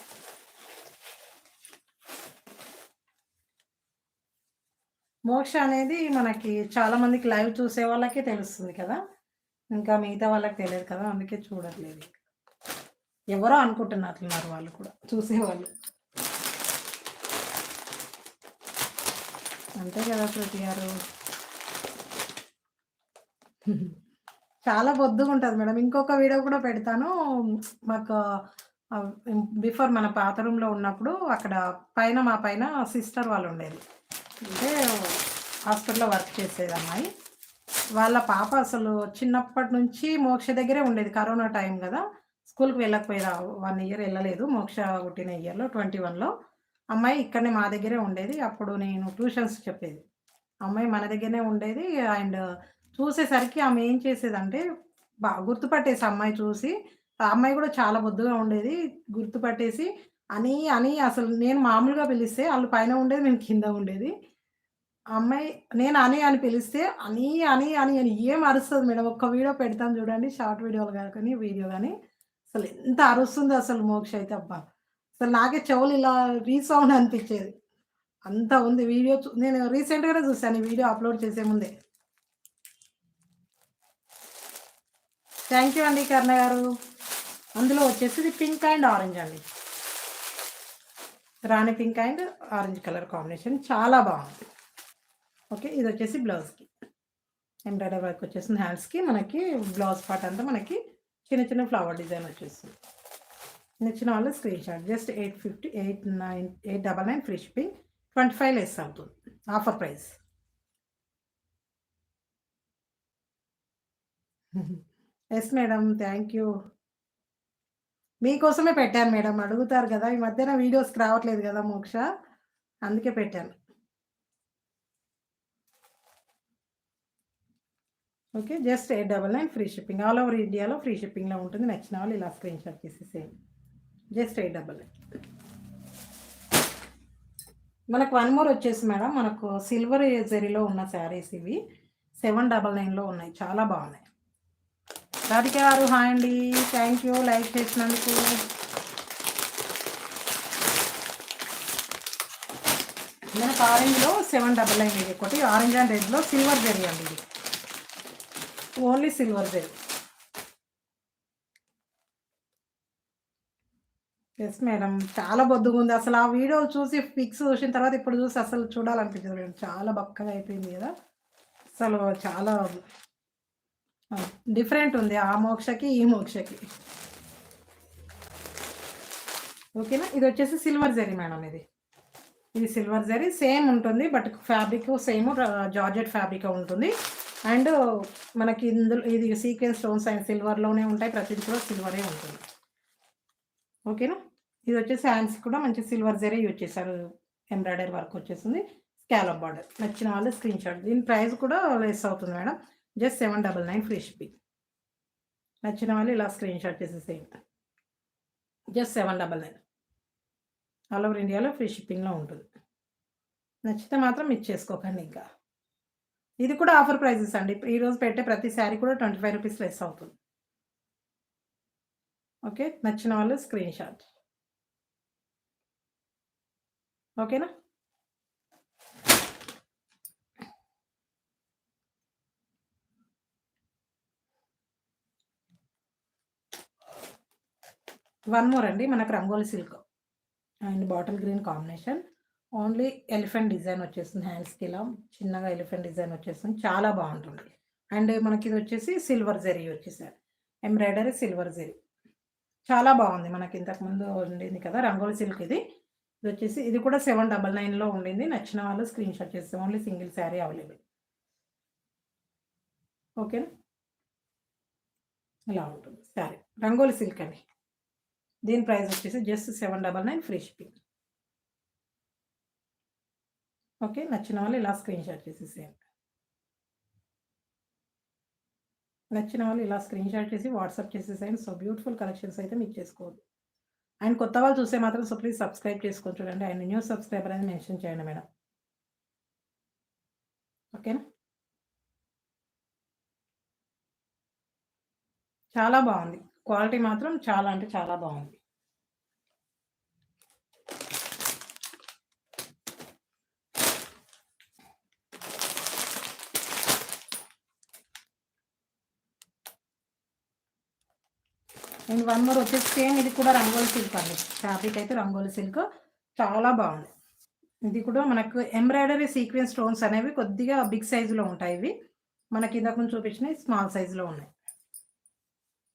[SPEAKER 1] మోక్ష అనేది మనకి చాలా మందికి లైవ్ చూసే వాళ్ళకే తెలుస్తుంది కదా! ఇంకా మిగతా వాళ్ళకి తెలియదు కదా! అందుకే చూడట్లేదు. ఎవరో అనుకుంటున్నట్లున్నారు వాళ్ళు కూడా చూసేవాళ్ళు. అంతే కదా శృతి గారు. చాలా బొద్దుగుంటది మేడం. ఇంకొక వీడియో కూడా పెడతాను. మాకు ఆహ్, బిఫోర్ మన పాత రూమ్‌లో ఉన్నప్పుడు అక్కడ మా పైన సిస్టర్ వాళ్ళుండేది. అంటే హాస్పిటల్‌లో వర్క్ చేసేది అమ్మాయి. వాళ్ళ పాప అసలు చిన్నప్పటి నుంచి మోక్ష దగ్గరే ఉండేది. కరోనా టైం గదా! స్కూలుకి వెళ్ళకపోయేది. 1 ఇయర్ ఎళ్ళలేదు. మోక్ష పుట్టిన ఇయర్‌లో 21లో. అమ్మాయి ఇక్కడనే మా దగ్గరే ఉండేది. అప్పుడు నేను ట్యూషన్స్ చెప్పేది. అమ్మాయి మన దగ్గరనే ఉండేది. అండ్ చూసేసరికి ఆమె ఏం చేసేదంటే గుర్తుపట్టేసి అమ్మాయి చూసి, ఆ అమ్మాయి గూడా చాలా బొద్దుగా ఉండేది. గుర్తుపట్టేసి అని అసలు నేను మామూలుగా పిలిస్తే ఆళ్ళు పైన ఉండేది. నేను కింద ఉండేది. ఆ అమ్మాయి నేను అని పిలిస్తే అని ఏం అరుస్తది మేడం. ఒక్క వీడియో పెడతాను చూడండి. షార్ట్ వీడియోలు గాని, వీడియో గాని. అసలు ఎంత అరుస్తుందో అసలు మోక్ష అయితే అబ్బా! అసలు నాకే చెవులు ఇలా రీసౌండ్ అనిపిచ్చేది. అంత ఉంది వీడియో నేను రీసెంట్‌గానే చూసాను ఈ వీడియో అప్‌లోడ్ చేసే ముందే. థాంక్ యూ అండి కర్ణ గారు. అందులో వచ్చేసి ఇది పింక్ అండ్ ఆరెంజ్ అండి. రాణి pink and orange colour combination చాలా బావుంది. ఓకే. ఇదొచ్చేసి బ్లౌజ్‌కి. ఎంబ్రాయిడరీ వర్క్ వచ్చేసింది హ్యాండ్స్‌కి. మనకి బ్లౌజ్ పార్ట్ అంతా మనకి చిన్న చిన్న ఫ్లవర్ డిజైన్ వచ్చేస్తుంది. నచ్చిన వాళ్ళు screen shot. Just 899 free shipping. 25 less అవుతుంది. Offer price. Yes madam. Thank you. మీకోసమే పెట్టాను మేడం. అడుగుతారు గదా! ఈ మధ్యన వీడియోస్‌కి రావట్లేదు గదా మోక్ష. అందుకే పెట్టాను. Okay. Just 899 free shipping. All over ఇండియాలో ఫ్రీ షిప్పింగ్‌లో ఉంటుంది. నచ్చిన వాళ్ళు ఇలా స్క్రీన్ షాట్ చేసేసేయండి. జస్ట్ 899. మనకు వన్ మోర్ వచ్చేసి మేడం మనకు సిల్వర్ జరీలో ఉన్న శారీస్ ఇవి. 799లో ఉన్నాయి. చాలా బాగున్నాయి. రాధిక గారు హాయ్ అండి. థాంక్ యూ లైక్ చేసినందుకు. మనకు ఆరెంజ్లో 799 ఇది ఒకటి, ఆరెంజ్ అండ్ రెడ్లో సిల్వర్ జరీ అండి, ఇది only silver zari. Yes madam, చాలా బొద్దుగా ఉంది అసలు. ఆ వీడియో చూసి పిక్స్ చూసిన తర్వాత ఇప్పుడు చూసి అసలు చూడాలనిపించదు మేడం. చాలా బక్కగా అయిపోయింది కదా, అసలు చాలా డిఫరెంట్ ఉంది ఆ మోక్షకి ఈ మోక్షకి. ఓకేనా, ఇది వచ్చేసి సిల్వర్ జరీ మేడం. ఇది సిల్వర్ జరీ సేమ్ ఉంటుంది, but fabric same georgette fabric ఉంటుంది. అండ్ మనకి ఇందులో ఇది సీక్వెన్స్ స్టోన్స్ అండ్ సిల్వర్లోనే ఉంటాయి, ప్రతిదీ కూడా సిల్వరే ఉంటుంది. ఓకేనా, ఇది వచ్చేసి హ్యాండ్స్ కూడా మంచి సిల్వర్ జరీ యూజ్ చేశారు, ఎంబ్రాయిడరీ వర్క్ వచ్చేసింది, స్కాలప్ బార్డర్. నచ్చిన వాళ్ళు స్క్రీన్ షాట్. దీని ప్రైస్ కూడా లెస్ అవుతుంది మేడం, జస్ట్ 799 ఫ్రీ షిప్పింగ్. నచ్చిన వాళ్ళు ఇలా స్క్రీన్ షాట్ చేసేసేయండి, జస్ట్ 799. ఆల్ ఓవర్ ఇండియాలో ఫ్రీ షిప్పింగ్లో ఉంటుంది. నచ్చితే మాత్రం ఇచ్చేసుకోకండి. ఇంకా ఇది కూడా ఆఫర్ ప్రైజెస్ అండి, ఈరోజు పెట్టే ప్రతి శారీ కూడా 25 రూపీస్ లెస్ అవుతుంది. ఓకే, నచ్చిన వాళ్ళు స్క్రీన్ షాట్. ఓకేనా, వన్ మోర్ అండి, మనకు rangoli silk and bottle green combination. Only elephant design వచ్చేస్తుంది హ్యాండ్స్కి, ఇలా చిన్నగా ఎలిఫెంట్ డిజైన్ వచ్చేస్తుంది, చాలా బాగుంటుంది. అండ్ మనకి ఇది వచ్చేసి సిల్వర్ జరీ వచ్చేసారు, ఎంబ్రాయిడరీ సిల్వర్ జరీ, చాలా బాగుంది. మనకి ఇంతకుముందు ఉండింది కదా రంగోలి సిల్క్, ఇది వచ్చేసి ఇది కూడా 799లో ఉండింది. నచ్చిన వాళ్ళు స్క్రీన్ షాట్ చేస్తే ఓన్లీ సింగిల్ శారీ అవైలబుల్. ఓకేనా, ఇలా ఉంటుంది శారీ, రంగోలి సిల్క్ అండి. దీని ప్రైస్ వచ్చేసి జస్ట్ 799 ఫ్రీ షిప్పింగ్. ఓకే, నచ్చిన వాళ్ళు ఇలా స్క్రీన్ షాట్ చేసేసేయండి. నచ్చిన వాళ్ళు ఇలా స్క్రీన్ షాట్ చేసి వాట్సాప్ చేసేసేయండి. సో బ్యూటిఫుల్ కలెక్షన్స్ అయితే మీకు చేసుకోవద్దు. అండ్ కొత్త వాళ్ళు చూస్తే మాత్రం సో ప్లీజ్ సబ్స్క్రైబ్ చేసుకొని చూడండి. అండ్ న్యూ సబ్స్క్రైబర్ అనేది మెన్షన్ చేయండి మేడం. ఓకేనా, చాలా బాగుంది, క్వాలిటీ మాత్రం చాలా అంటే చాలా బాగుంది. అండ్ వన్ మోర్ వచ్చేసి సేమ్, ఇది కూడా రంగోలి సిల్క్ అండి, ఫ్యాబ్రిక్ అయితే రంగోలి సిల్క్, చాలా బాగుంది. ఇది కూడా మనకు ఎంబ్రాయిడరీ సీక్వెన్స్ స్టోన్స్ అనేవి కొద్దిగా బిగ్ సైజులో ఉంటాయి. ఇవి మనకి ఇంతకు ముందు చూపించినవి స్మాల్ సైజులో ఉన్నాయి.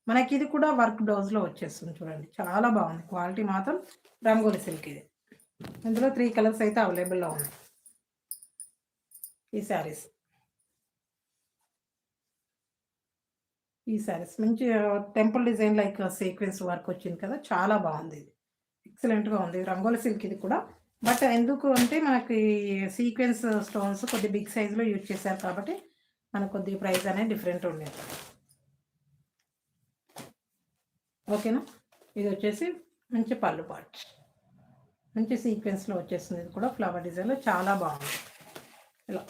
[SPEAKER 1] మనకి ఇది కూడా వర్క్ బ్లౌజ్లో వచ్చేస్తుంది చూడండి, చాలా బాగుంది. క్వాలిటీ మాత్రం రంగోలి సిల్క్. ఇది ఇందులో 3 కలర్స్ అయితే అవైలబుల్లో ఉన్నాయి. ఈ శారీస్ మంచి temple design like sequence work వచ్చింది కదా, చాలా బాగుంది. ఇది ఎక్సలెంట్గా ఉంది రంగోలి సిల్క్ ఇది కూడా. బట్ ఎందుకు అంటే మనకి సీక్వెన్స్ స్టోన్స్ కొద్ది బిగ్ సైజులో యూజ్ చేశారు కాబట్టి మనకు కొద్ది ప్రైస్ అనేది డిఫరెంట్ ఉండేది. ఓకేనా, ఇది వచ్చేసి మంచి పళ్ళు పాట్, మంచి సీక్వెన్స్లో వచ్చేస్తుంది. ఇది కూడా ఫ్లవర్ డిజైన్లో చాలా బాగుంది. ఇలా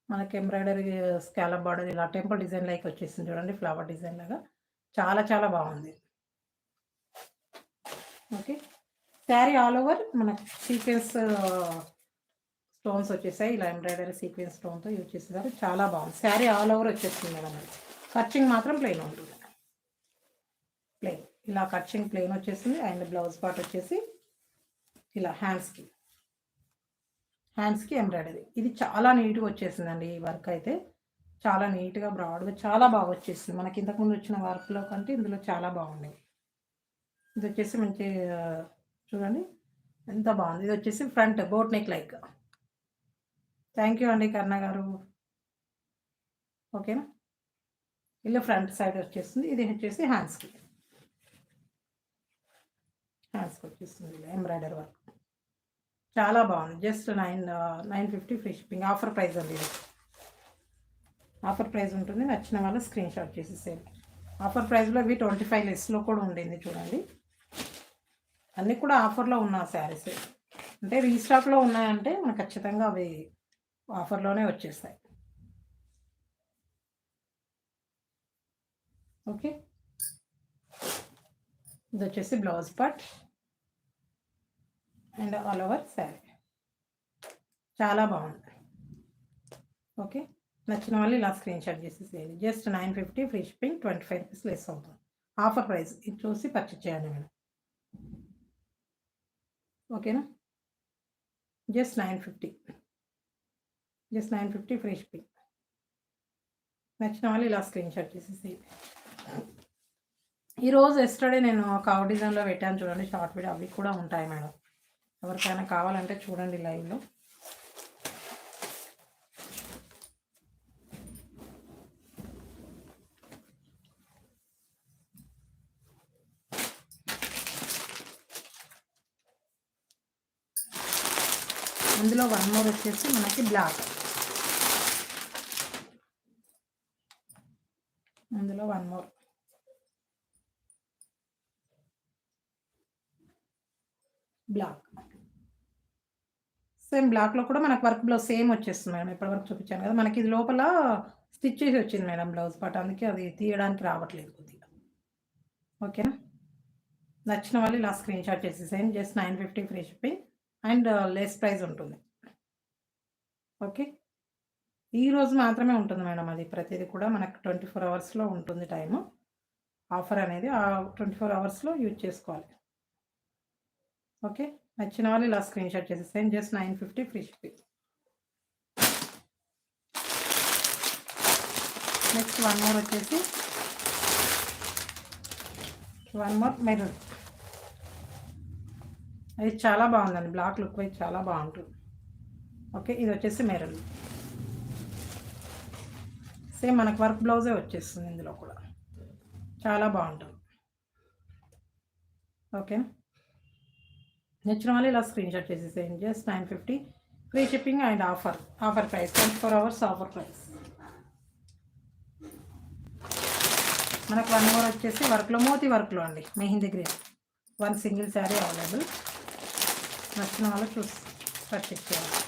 [SPEAKER 1] మనకి ఎంబ్రాయిడరీ స్కాలప్ బార్డర్ ఇలా టెంపుల్ డిజైన్ లైక్ వచ్చేసింది చూడండి, ఫ్లవర్ డిజైన్ లాగా, చాలా చాలా బాగుంది. ఓకే, శారీ ఆల్ ఓవర్ మనకి సీక్వెన్స్ స్టోన్స్ వచ్చేసాయి, ఇలా ఎంబ్రాయిడరీ సీక్వెన్స్ స్టోన్తో యూజ్ చేసేసారు, చాలా బాగుంది. శారీ ఆల్ ఓవర్ వచ్చేస్తుంది మేడం. కట్చింగ్ మాత్రం ప్లెయిన్ ఉంటుంది, ప్లెయిన్ ఇలా కట్చింగ్ ప్లెయిన్ వచ్చేసింది. అండ్ బ్లౌజ్ పార్ట్ వచ్చేసి ఇలా హ్యాండ్స్కి ఎంబ్రాయిడరీ, ఇది చాలా నీట్గా వచ్చేసిందండి. ఈ వర్క్ అయితే చాలా నీట్గా బ్రాడ్గా చాలా బాగా వచ్చేసింది. మనకి ఇంతకుముందు వచ్చిన వర్క్లో కంటే ఇందులో చాలా బాగుంది. ఇది వచ్చేసి మంచి చూడండి ఎంత బాగుంది. ఇది వచ్చేసి front boat neck like. Thank you అండి కర్ణ గారు. ఓకేనా, ఇలా ఫ్రంట్ సైడ్ వచ్చేస్తుంది. ఇది వచ్చేసి హ్యాండ్స్కి వచ్చేస్తుంది ఇలా ఎంబ్రాయిడరీ వర్క్, చాలా బాగుంది. Just 950 free shipping, offer price అండి. ఇది ఆఫర్ ప్రైస్ ఉంటుంది. నచ్చిన వాళ్ళు స్క్రీన్ షాట్ చేసేసేయండి. ఆఫర్ ప్రైస్లో ఇవి 25 లెస్లో కూడా ఉండింది చూడండి. అన్నీ కూడా ఆఫర్లో ఉన్న శారీస్, అంటే రీస్టాక్లో ఉన్నాయంటే మనకు ఖచ్చితంగా అవి ఆఫర్లోనే వచ్చేస్తాయి. ఓకే, ఇది వచ్చేసి blouse part and all over sari. చాలా బాగుంది. ఓకే. నచ్చిన వాళ్ళు ఇలా స్క్రీన్‌షాట్ చేసేసేయండి. Just 950 free shipping, 25 rupees less అవుతుంది. ఆఫర్ ప్రైస్ ఇది చూసి పర్చేజ్ చేయండి మేడం. ఓకేనా? జస్ట్ 950. Just 950 free shipping. నచ్చిన వాళ్ళు ఇలా స్క్రీన్‌షాట్ చేసేసేయండి. ఈరోజు ఎస్టర్డే నేను కవ్ డిజైన్‌లో పెట్టాను చూడండి షార్ట్ వీడియో, అవి కూడా ఉంటాయి మేడం. ఎవరికైనా కావాలంటే చూడండి లైవ్‌లో. అందులో వన్ మోర్ వచ్చేసి మనకి బ్లాక్. అందులో వన్ మోర్ బ్లాక్. సేమ్ బ్లాక్‌లో కూడా మనకు వర్క్ బ్లౌజ్ సేమ్ వచ్చేస్తుంది మేడం. ఇప్పటివరకు చూపించాను కదా! మనకి ఇది లోపల స్టిచ్ చేసి వచ్చింది మేడం బ్లౌజ్ పార్ట్. అందుకే అది తీయడానికి రావట్లేదు కొద్దిగా. ఓకేనా? నచ్చిన వాళ్ళు ఇలా స్క్రీన్‌షాట్ చేసేసేయండి. Just 950 free shipping and less price ఉంటుంది. ఓకే. ఈరోజు మాత్రమే ఉంటుంది మేడం అది. ప్రతిది కూడా మనకు 24 అవర్స్‌లో ఉంటుంది టైము. ఆఫర్ అనేది ఆ 24 అవర్స్‌లో యూజ్ చేసుకోవాలి. ఓకే. నచ్చిన వాళ్ళు ఇలా స్క్రీన్‌షాట్ చేసేసేయండి. Just 950 free shipping. Next one more వచ్చేసి వన్ మోర్ మెరూన్. అది చాలా బాగుందండి. బ్లాక్ లుక్ వైజ్ చాలా బాగుంటుంది. ఓకే. ఇది వచ్చేసి మెరూన్. సేమ్ మనకు వర్క్ బ్లౌజే వచ్చేస్తుంది ఇందులో కూడా. చాలా బాగుంటుంది. ఓకేనా? నచ్చిన వాళ్ళు ఇలా స్క్రీన్‌షాట్ చేసేసేయండి. Just 950 free shipping and offer price 24 hours offer price. మనకు వన్ మోర్ వచ్చేసి వర్క్లో మోతీ వర్క్లో అండి, mehndi green. One single sari available. నచ్చిన వాళ్ళు చూసి పర్చేస్ చేయాలి.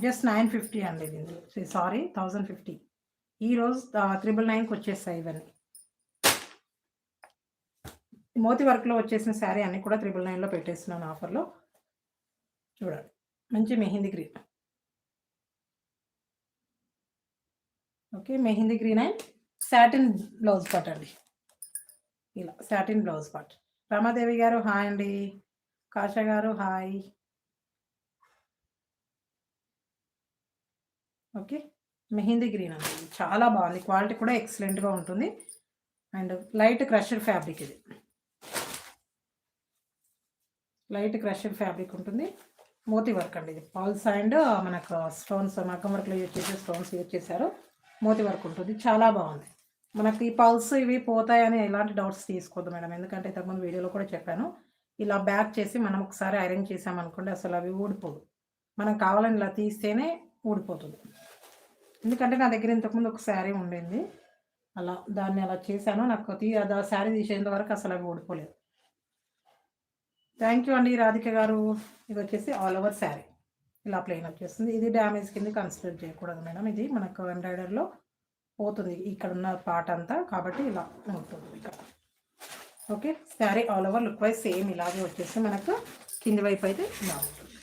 [SPEAKER 1] జస్ట్ 950 అండి ఇది. సారీ 1050. ఈరోజు 999కి వచ్చేస్తాయి ఇవన్నీ. మోతీ వర్క్లో వచ్చేసిన శారీ అన్నీ కూడా 999లో పెట్టేస్తున్నాను ఆఫర్లో. చూడండి మంచి mehndi green. Okay. Mehndi green and satin blouse part అండి. ఇలా సాటిన్ బ్లౌజ్ పార్ట్. రమాదేవి గారు హాయ్ అండి. కాషా గారు హాయ్. ఓకే. మెహందీ గ్రీన్ అండి. చాలా బాగుంది. క్వాలిటీ కూడా ఎక్సలెంట్‌గా ఉంటుంది. అండ్ లైట్ క్రషర్ ఫ్యాబ్రిక్ ఇది. లైట్ క్రషర్ ఫ్యాబ్రిక్ ఉంటుంది. మోతీ వర్క్ అండి ఇది. పల్స్ అండ్ మనకు స్టోన్స్ మగ్గం వర్క్‌లో యూజ్ చేసే స్టోన్స్ యూజ్ చేశారు. మోతీ వర్క్ ఉంటుంది. చాలా బాగుంది. మనకి ఈ పల్స్ ఇవి పోతాయని ఎలాంటి డౌట్స్ తీసుకోవద్దు మేడం. ఎందుకంటే ఇంతకుముందు వీడియోలో కూడా చెప్పాను. ఇలా బ్యాక్ చేసి మనం ఒకసారి ఐరన్ చేసామనుకోండి అసలు అవి ఊడిపోవు. మనం కావాలని ఇలా తీస్తేనే ఊడిపోతుంది. ఎందుకంటే నా దగ్గర ఇంతకుముందు ఒక శారీ ఉండింది. దాన్ని అలా చేశాను. నాకు అది ఆ శారీ తీసేంత వరకు అసలు అవి ఊడిపోలేదు. థ్యాంక్ యూ అండి రాధిక గారు. ఇది వచ్చేసి ఆల్ ఓవర్ శారీ. ఇలా ప్లెయిన్ వచ్చేస్తుంది. ఇది డ్యామేజ్ కింద కన్సిడర్ చేయకూడదు మేడం. ఇది మనకు ఎంబ్రాయిడరీలో పోతుంది ఇక్కడున్న పార్ట్ అంతా. కాబట్టి ఇలా ఉంటుంది ఇక్కడ. Okay. Sari all over look wise same ఇలాగే వచ్చేసి మనకు కింది వైపు అయితే ఇలా ఉంటుంది.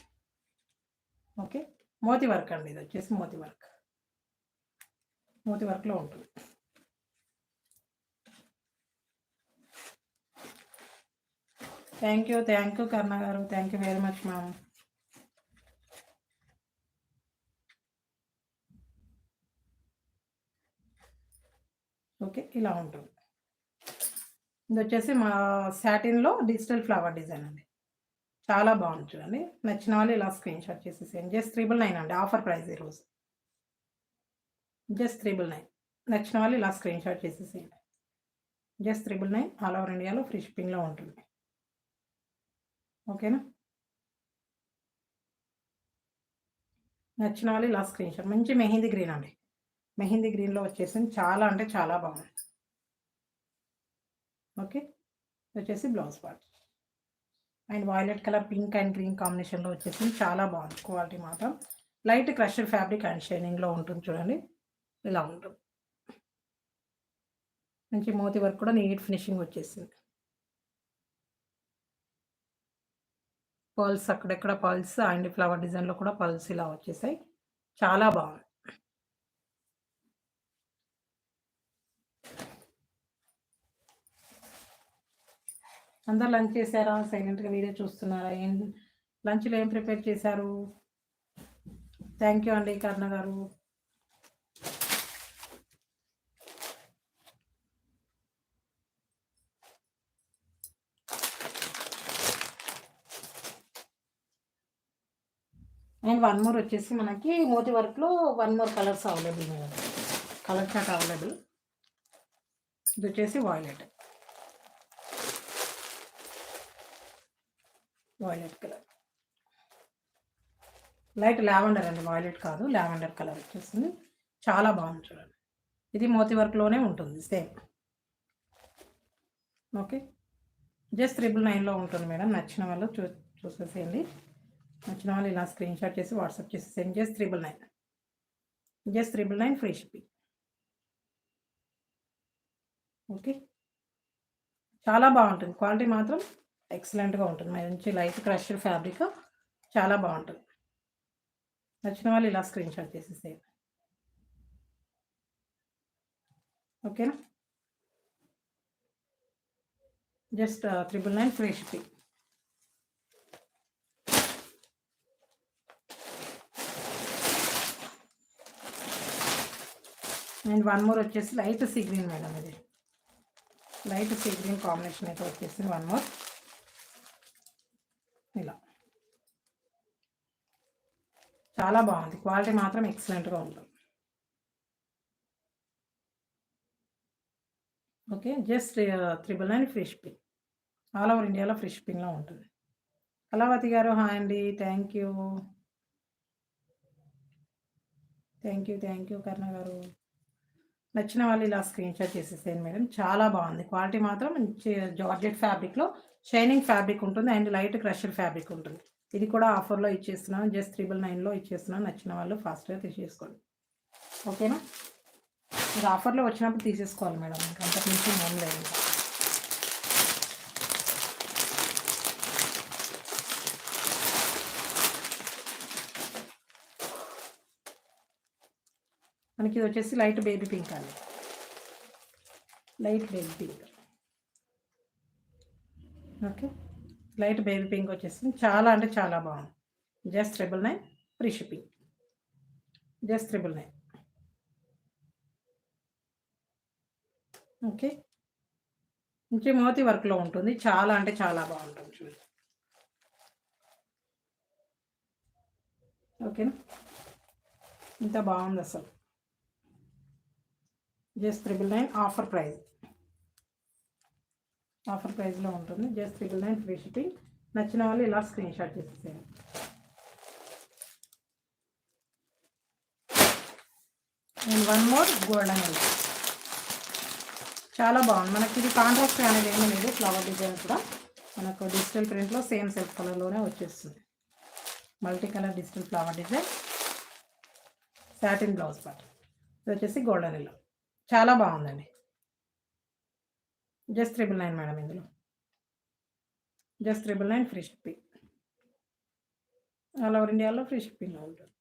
[SPEAKER 1] ఓకే. మోతీ వర్క్ అండి. ఇది వచ్చేసి మోతీ వర్క్. మోతీ వర్క్లో ఉంటుంది. థ్యాంక్ యూ కర్ణ గారు. Thank you very much ma'am. Okay. ఇలా ఉంటుంది. ఇది వచ్చేసి మా సాటిన్‌లో డిజిటల్ ఫ్లవర్ డిజైన్ అండి. చాలా బాగుంది చూడండి. నచ్చిన వాళ్ళు ఇలా స్క్రీన్‌షాట్ చేసేసేయండి. జస్ట్ 999 అండి. ఆఫర్ ప్రైస్ ఈరోజు. జస్ట్ 999. నచ్చిన వాళ్ళు ఇలా స్క్రీన్‌షాట్ చేసేసేయండి. జస్ట్ 999 ఆల్ ఓవర్ ఇండియాలో ఫ్రీ షిప్పింగ్‌లో ఉంటుంది. ఓకేనా? నచ్చిన వాళ్ళు ఇలా స్క్రీన్‌షాట్. మంచి మెహందీ గ్రీన్ అండి. మెహందీ గ్రీన్‌లో వచ్చేసింది. చాలా అంటే చాలా బాగుంది. ఓకే. వచ్చేసి blouse part. And violet colour pink and green కాంబినేషన్‌లో వచ్చేసింది. చాలా బాగుంది. క్వాలిటీ మాత్రం లైట్ క్రషర్ ఫ్యాబ్రిక్ అండ్ షైనింగ్‌లో ఉంటుంది చూడండి. ఇలా ఉంటుంది. మంచి మోతీ వర్క్ కూడా నీట్ ఫినిషింగ్ వచ్చేసింది. పర్ల్స్ అక్కడెక్కడ పర్ల్స్ అండ్ ఫ్లవర్ డిజైన్‌లో కూడా పర్ల్స్ ఇలా వచ్చేసాయి. చాలా బావుంది. అందరూ లంచ్ చేసారా? సైలెంట్‌గా వీడియో చూస్తున్నారా? లంచ్‌లో ఏం ప్రిపేర్ చేశారు? థ్యాంక్ యూ అండి కర్ణ గారు. అండ్ వన్ మోర్ వచ్చేసి మనకి మోతి వర్క్‌లో one more colours available madam. Colour chart available. ఇది వచ్చేసి violet. Violet colour. Light lavender అండి, వాయిలెట్ కాదు. లావెండర్ కలర్ వచ్చేసింది. చాలా బాగుంది చూడండి. ఇది మోతి వర్క్‌లోనే ఉంటుంది సేమ్. ఓకే. జస్ట్ 999లో ఉంటుంది మేడం. నచ్చిన వాళ్ళు చూసేసేయండి. నచ్చిన వాళ్ళు ఇలా స్క్రీన్ షాట్ చేసి వాట్సాప్ చేసేసేయండి. Just 999. Just 999 free shipping. Okay. చాలా బాగుంటుంది. క్వాలిటీ మాత్రం ఎక్సలెంట్‌గా ఉంటుంది. మంచి లైట్ క్రష్డ్ ఫ్యాబ్రిక్. చాలా బాగుంటుంది. నచ్చిన వాళ్ళు ఇలా స్క్రీన్ షాట్ చేసేసేయండి. ఓకేనా? Just 999 free shipping. And one more వచ్చేసి లైట్ సీ గ్రీన్ మేడం. ఇది లైట్ సీ గ్రీన్ కాంబినేషన్ అయితే వచ్చేసింది. వన్ మోర్ ఇలా చాలా బాగుంది. క్వాలిటీ మాత్రం ఎక్సలెంట్‌గా ఉంటుంది. Okay. Just 999 free shipping. All over ఇండియాలో ఫ్రీ షిప్పింగ్‌లో ఉంటుంది. కళావతి గారు హాయ్ అండి. Thank you. థ్యాంక్ యూ కర్ణ గారు. నచ్చిన వాళ్ళు ఇలా స్క్రీన్ షాట్ చేసేసేయండి మేడం. చాలా బాగుంది. క్వాలిటీ మాత్రం మంచి జార్జెట్ ఫ్యాబ్రిక్‌లో షైనింగ్ ఫ్యాబ్రిక్ ఉంటుంది అండ్ లైట్ క్రష్డ్ ఫ్యాబ్రిక్ ఉంటుంది. ఇది కూడా ఆఫర్‌లో ఇచ్చేస్తున్నాను. జస్ట్ 999లో ఇచ్చేస్తున్నాను. నచ్చిన వాళ్ళు ఫాస్ట్‌గా తీసేసుకోండి. ఓకేనా? ఇది ఆఫర్‌లో వచ్చినప్పుడు తీసేసుకోవాలి మేడం. ఇంకా అంతకు మించి ఏం లేదు. మనకి ఇది వచ్చేసి లైట్ బేబీ పింక్ అండి. Light baby pink. Okay. Light baby pink వచ్చేసింది. చాలా అంటే చాలా బాగుంది. Just 999 free shipping. Just 999. Okay. మంచి మోతీ వర్క్‌లో ఉంటుంది. చాలా అంటే చాలా బాగుంటుంది చూడండి. ఓకేనా? ఇంత బాగుంది అసలు. Just 999 offer price. ఆఫర్ ప్రైస్‌లో ఉంటుంది. Just 999 free shipping. నచ్చిన వాళ్ళు ఇలా స్క్రీన్ షాట్ చేసేసేయండి. And one more golden yellow. చాలా బాగుంది. మనకి ఇది కాంట్రాస్ట్ అనేది ఏమీ లేదు. ఫ్లవర్ డిజైన్ కూడా మనకు డిజిటల్ ప్రింట్లో సేమ్ సెల్ఫ్ కలర్లోనే వచ్చేస్తుంది. Multi colour digital flower design. Satin blouse part. ఇది వచ్చేసి గోల్డెన్ ఎల్లో. చాలా బాగుందండి. Just 999 madam. ఇందులో just 999 free shipping. All over ఇండియాలో ఫ్రీ షిప్పింగ్లో ఉంటుంది.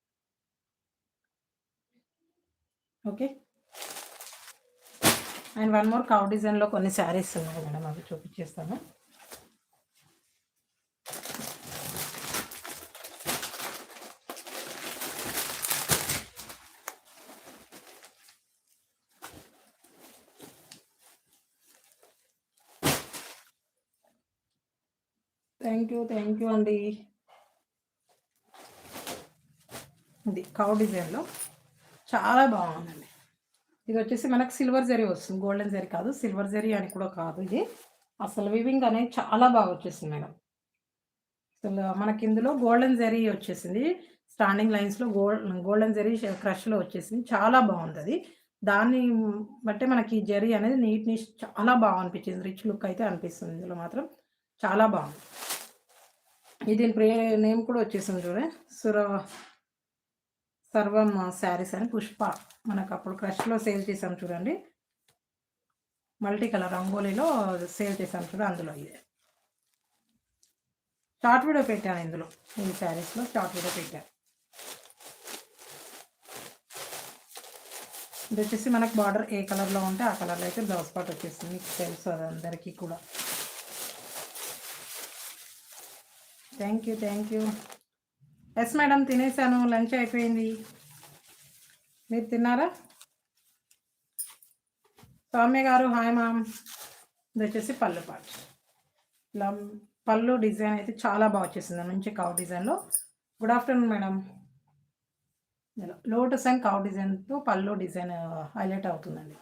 [SPEAKER 1] Okay. And one more cow డిజైన్లో కొన్ని శారీస్ ఉన్నాయి మేడం. అవి చూపించేస్తాను. థ్యాంక్ యూ అండి. ఇది కవ్ డిజైన్లో చాలా బాగుందండి. ఇది వచ్చేసి మనకు సిల్వర్ జరీ వస్తుంది. గోల్డెన్ జరీ కాదు, సిల్వర్ జరీ అని కూడా కాదు. ఇది అసలు వివింగ్ అనేది చాలా బాగా వచ్చేసింది మేడం. అసలు మనకి ఇందులో గోల్డెన్ జరీ వచ్చేసింది. స్టాండింగ్ లైన్స్‌లో గోల్డెన్ జరీ క్రష్‌లో వచ్చేసింది. చాలా బాగుంది అది. దాన్ని బట్టే మనకి జరీ అనేది నీట్‌నెస్ చాలా బాగా అనిపించింది. రిచ్ లుక్ అయితే అనిపిస్తుంది. ఇందులో మాత్రం చాలా బాగుంది. ఇది నేమ్ కూడా వచ్చేసింది చూడండి. సర్వం శారీస్ అని పుష్ప. మనకు అప్పుడు క్రష్‌లో సేల్ చేసాం చూడండి. మల్టీ కలర్ రంగోలీలో సేల్ చేసాం చూడండి. అందులో ఇదే. షార్ట్ వీడియో పెట్టాను ఇందులో. ఈ శారీస్‌లో షార్ట్ వీడియో పెట్టాను. ఇదొచ్చేసి మనకు బార్డర్ ఏ కలర్‌లో ఉంటే ఆ కలర్‌లో అయితే బ్లౌజ్ పార్ట్ వచ్చేస్తుంది. మీకు తెలుసు అది అందరికీ కూడా. Thank you. Thank you. Yes madam తినేసాను. లంచ్ అయిపోయింది. మీరు తిన్నారా? సౌమ్య గారు హాయ్ మ్యామ్. ఇదొచ్చేసి పళ్ళు పార్ట్. ఇలా పళ్ళు డిజైన్ అయితే చాలా బాగా వచ్చేసింది. మంచి కౌ డిజైన్‌లో. Good afternoon madam. ఇలా లోటస్ అండ్ కౌ డిజైన్‌తో పళ్ళు డిజైన్ హైలైట్ అవుతుందండి.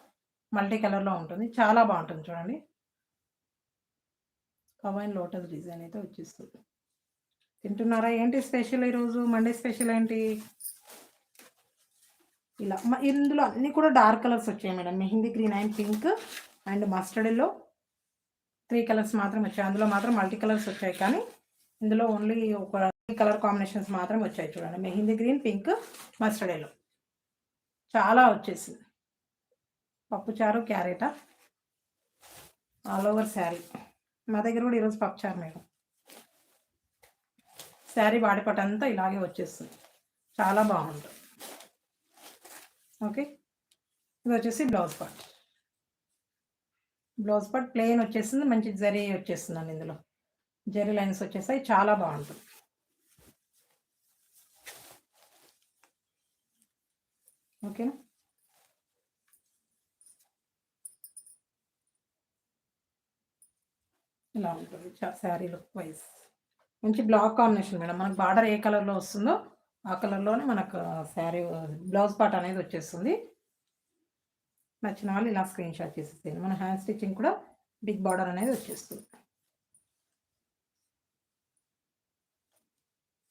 [SPEAKER 1] మల్టీ కలర్‌లో ఉంటుంది. చాలా బాగుంటుంది చూడండి. కౌ అండ్ లోటస్ డిజైన్ అయితే వచ్చేస్తుంది. తింటున్నారా? ఏంటి స్పెషల్ ఈరోజు? మండే స్పెషల్ ఏంటి? ఇలా ఇందులో అన్నీ కూడా డార్క్ కలర్స్ వచ్చాయి madam. Mehndi green and pink and mustard yellow 3 colours మాత్రం వచ్చాయి. అందులో మాత్రం మల్టీ కలర్స్ వచ్చాయి. కానీ ఇందులో ఓన్లీ ఒక 3 కలర్ కాంబినేషన్స్ మాత్రం వచ్చాయి చూడండి. Mehndi green, pink, mustard yellow. చాలా వచ్చేసింది. పప్పుచారు, క్యారెటా ఆల్ ఓవర్ శారీ. మా దగ్గర కూడా ఈరోజు పప్పుచారు మేడం. శారీ బాడీ పార్ట్ అంతా ఇలాగే వచ్చేస్తుంది. చాలా బాగుంటుంది. ఓకే. ఇది వచ్చేసి blouse part. Blouse part plain వచ్చేసింది. మంచి జరీ వచ్చేస్తుందండి ఇందులో. జరీ లైన్స్ వచ్చేసాయి. చాలా బాగుంటుంది. ఓకేనా? ఇలా ఉంటుంది శారీ లుక్ వైజ్. మంచి బ్లాక్ కాంబినేషన్ మేడం. మనకు బార్డర్ ఏ కలర్‌లో వస్తుందో ఆ కలర్‌లోనే మనకు శారీ బ్లౌజ్ పార్ట్ అనేది వచ్చేస్తుంది. నచ్చిన వాళ్ళు ఇలా స్క్రీన్ షాట్ చేసేసేయండి. మన హ్యాండ్ స్టిచ్చింగ్ కూడా బిగ్ బార్డర్ అనేది వచ్చేస్తుంది.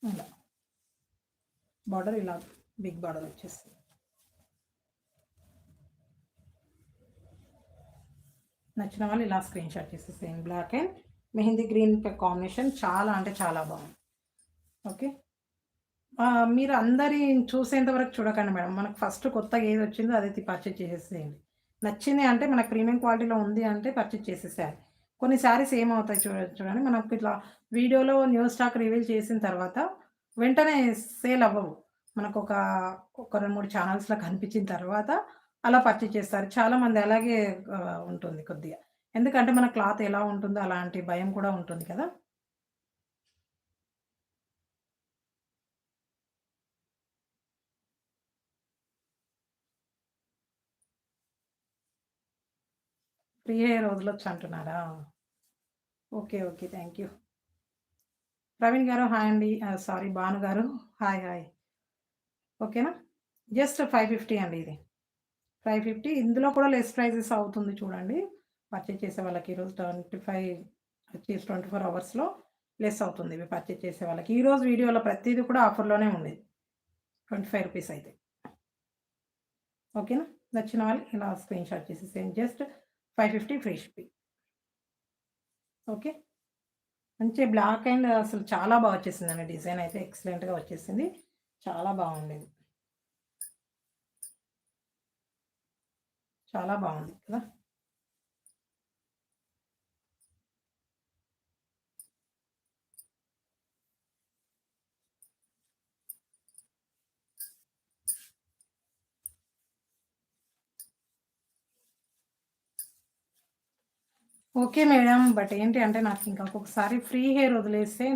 [SPEAKER 1] ఇలా బార్డర్ ఇలా బిగ్ బార్డర్ వచ్చేస్తుంది. నచ్చిన వాళ్ళు ఇలా స్క్రీన్ షాట్ చేసేసేయండి. Black and mehndi green combination చాలా అంటే చాలా బాగుంది. ఓకే. మీరు అందరి చూసేంత వరకు చూడకండి మేడం. మనకు ఫస్ట్ కొత్తగా ఏది వచ్చిందో అదైతే పర్చేజ్ చేసేసేయండి. నచ్చింది అంటే మనకు ప్రీమియం క్వాలిటీలో ఉంది అంటే పర్చేజ్ చేసేసేయాలి. కొన్ని శారీస్ ఏమవుతాయి చూడండి మనకు ఇట్లా వీడియోలో న్యూ స్టాక్ రివీల్ చేసిన తర్వాత వెంటనే సేల్ అవ్వవు. మనకొక ఒక 2, 3 ఛానల్స్‌లో కనిపించిన తర్వాత అలా పర్చేజ్ చేస్తారు. చాలామంది అలాగే ఉంటుంది కొద్దిగా. ఎందుకంటే మన క్లాత్ ఎలా ఉంటుందో అలాంటి భయం కూడా ఉంటుంది కదా! ఫ్రీ హెయిర్ వదలొచ్చు అంటున్నారా? Okay. Okay. Thank you. Praveen గారు హాయ్ అండి. సారీ భాను గారు హాయ్. హాయ్. ఓకేనా? జస్ట్ 550 అండి ఇది. 550 ఇందులో కూడా లెస్ ప్రైజెస్ అవుతుంది చూడండి. పర్చేజ్ చేసే వాళ్ళకి ఈరోజు 25 వచ్చేసి 24 అవర్స్‌లో లెస్ అవుతుంది ఇవి పర్చేజ్ చేసే వాళ్ళకి. ఈరోజు వీడియోలో ప్రతీది కూడా ఆఫర్‌లోనే ఉండేది. రూ. 25 అయితే. ఓకేనా? నచ్చిన వాళ్ళు ఇలా స్క్రీన్ షాట్ చేసేసేయండి. Just 550 free shipping. ఓకే. మంచి బ్లాక్ అండ్ అసలు చాలా బా వచ్చేసిందండి. డిజైన్ అయితే ఎక్సలెంట్‌గా వచ్చేసింది. చాలా బాగుండేది. చాలా బాగుంది కదా! Okay madam. బట్ ఏంటి అంటే నాకు ఇంకా ఒక్కొక్కసారి ఫ్రీ హెయిర్ వదిలేస్తే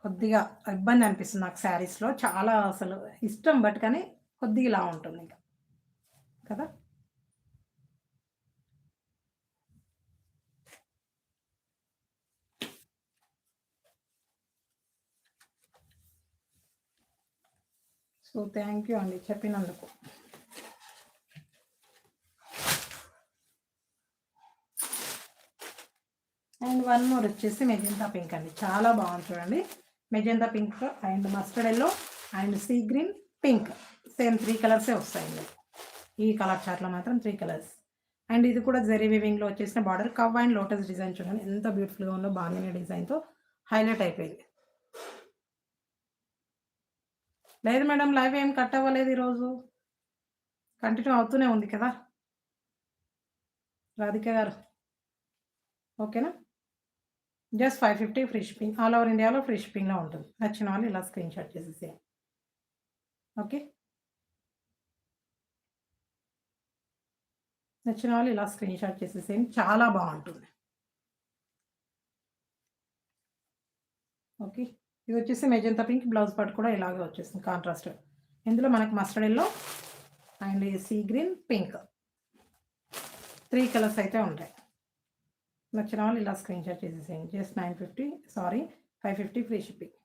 [SPEAKER 1] కొద్దిగా ఇబ్బంది అనిపిస్తుంది నాకు శారీస్‌లో. చాలా అసలు ఇష్టం బట్ కానీ కొద్దిగా ఇలా ఉంటుంది ఇంక. కదా! సో, థ్యాంక్ యూ అండి చెప్పినందుకు. అండ్ వన్ మోర్ వచ్చేసి మెజెంతా పింక్ అండి. చాలా బాగుంది చూడండి. Magenta pink and mustard yellow and sea green, pink. Same 3 కలర్సే వస్తాయి ఇందులో. ఈ కలర్ చార్ట్‌లో మాత్రం 3 కలర్స్. అండ్ ఇది కూడా జరీ వీవింగ్‌లో వచ్చేసిన బార్డర్ కవ్ అండ్ లోటస్ డిజైన్ చూడండి. ఎంత బ్యూటిఫుల్‌గా ఉందో బాందిని డిజైన్‌తో హైలైట్ అయిపోయింది. లేదు మేడం లైవ్ ఏం కట్ అవ్వలేదు ఈరోజు. కంటిన్యూ అవుతూనే ఉంది కదా! రాధిక గారు. ఓకేనా? Just 550 free shipping. All over ఇండియాలో ఫ్రీ షిప్పింగ్‌లో ఉంటుంది. నచ్చిన వాళ్ళు ఇలా స్క్రీన్‌షాట్ చేసేసేయండి. ఓకే. నచ్చిన వాళ్ళు ఇలా స్క్రీన్‌షాట్ చేసేసేయండి. చాలా బావుంటుంది. ఓకే. ఇది వచ్చేసి మెజంతా పింక్, బ్లౌజ్ పార్ట్ కూడా ఇలాగే వచ్చేస్తుంది కాంట్రాస్ట్. ఇందులో మనకు mustard yellow and sea green, pink 3 colours అయితే ఉంటాయి. నచ్చిన వాళ్ళు ఇలా స్క్రీన్‌షాట్ చేసేసేయండి. Just 550 free shipping.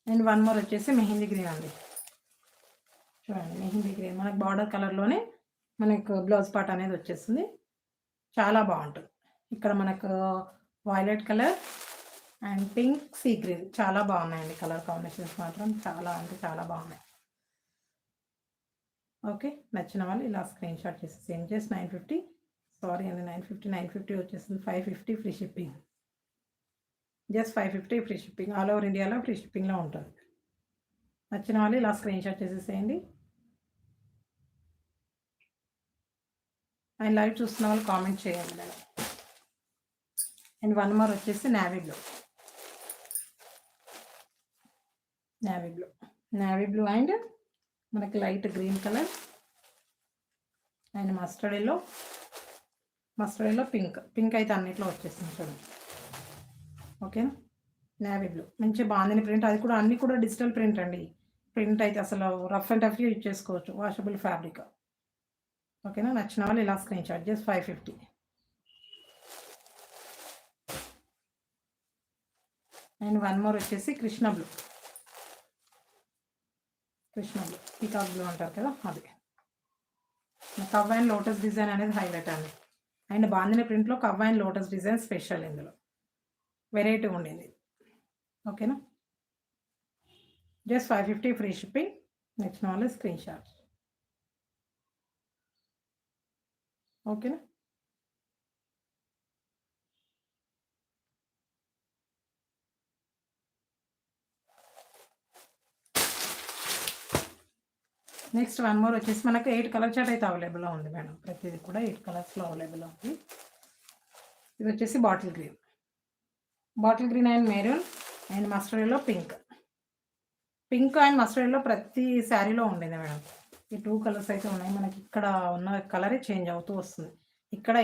[SPEAKER 1] And one more వచ్చేసి మెహందీ గ్రీన్ అండి. చూడండి మెహందీ గ్రీన్ మనకు బార్డర్ కలర్‌లోనే మనకు బ్లౌజ్ పార్ట్ అనేది వచ్చేస్తుంది. చాలా బావుంటుంది. ఇక్కడ మనకు violet colour and pink, sea green చాలా బాగున్నాయండి. కలర్ కాంబినేషన్స్ మాత్రం చాలా అంటే చాలా బాగున్నాయి. ఓకే. నచ్చిన వాళ్ళు ఇలా స్క్రీన్‌షాట్ చేసేసేయండి. జస్ట్ 950 సారీ అండి 950 వచ్చేసింది. 550 free shipping. Just 550 free shipping. All over ఇండియాలో ఫ్రీ షిప్పింగ్‌లో ఉంటుంది. నచ్చిన వాళ్ళు ఇలా స్క్రీన్‌షాట్ చేసేసేయండి. అండ్ లైవ్ చూస్తున్న వాళ్ళు కామెంట్ చేయండి మేడం. అండ్ వన్ మోర్ వచ్చేసి navy blue. Navy blue and మనకి light green colour and mustard yellow pink అయితే అన్నిట్లో వచ్చేసింది చూడండి. ఓకేనా. నేవీ బ్లూ మంచి బాగుంది ప్రింట్. అది కూడా అన్నీ కూడా డిజిటల్ ప్రింట్ అండి. ప్రింట్ అయితే అసలు రఫ్ అండ్ టఫ్గా యూజ్ చేసుకోవచ్చు. Washable fabric. ఓకేనా. నచ్చిన వాళ్ళు ఇలా screenshot just 550. And one more వచ్చేసి కృష్ణ బ్లూ పీకాక్ బ్లూ అంటారు కదా అది. కవ్ అండ్ లోటస్ డిజైన్ అనేది హైలైట్ అండి. అండ్ బాందిని ప్రింట్లో cow and lotus design special ఇందులో వెరైటీ ఉండింది. ఓకేనా. Just 550 free shipping. నచ్చిన వాళ్ళు స్క్రీన్‌షాట్. ఓకేనా. నెక్స్ట్ వన్ మోర్ వచ్చేసి మనకు 8 కలర్ చార్ట్ అయితే అవైలబుల్గా ఉంది మేడం. ప్రతిదీ కూడా 8 కలర్స్లో అవైలబుల్గా ఉంది. ఇది వచ్చేసి bottle green and maroon and mustard yellow pink and mustard yellow ప్రతి శారీలో ఉండింది మేడం. ఈ 2 కలర్స్ అయితే ఉన్నాయి. మనకి ఇక్కడ ఉన్న కలరే చేంజ్ అవుతూ వస్తుంది. ఇక్కడ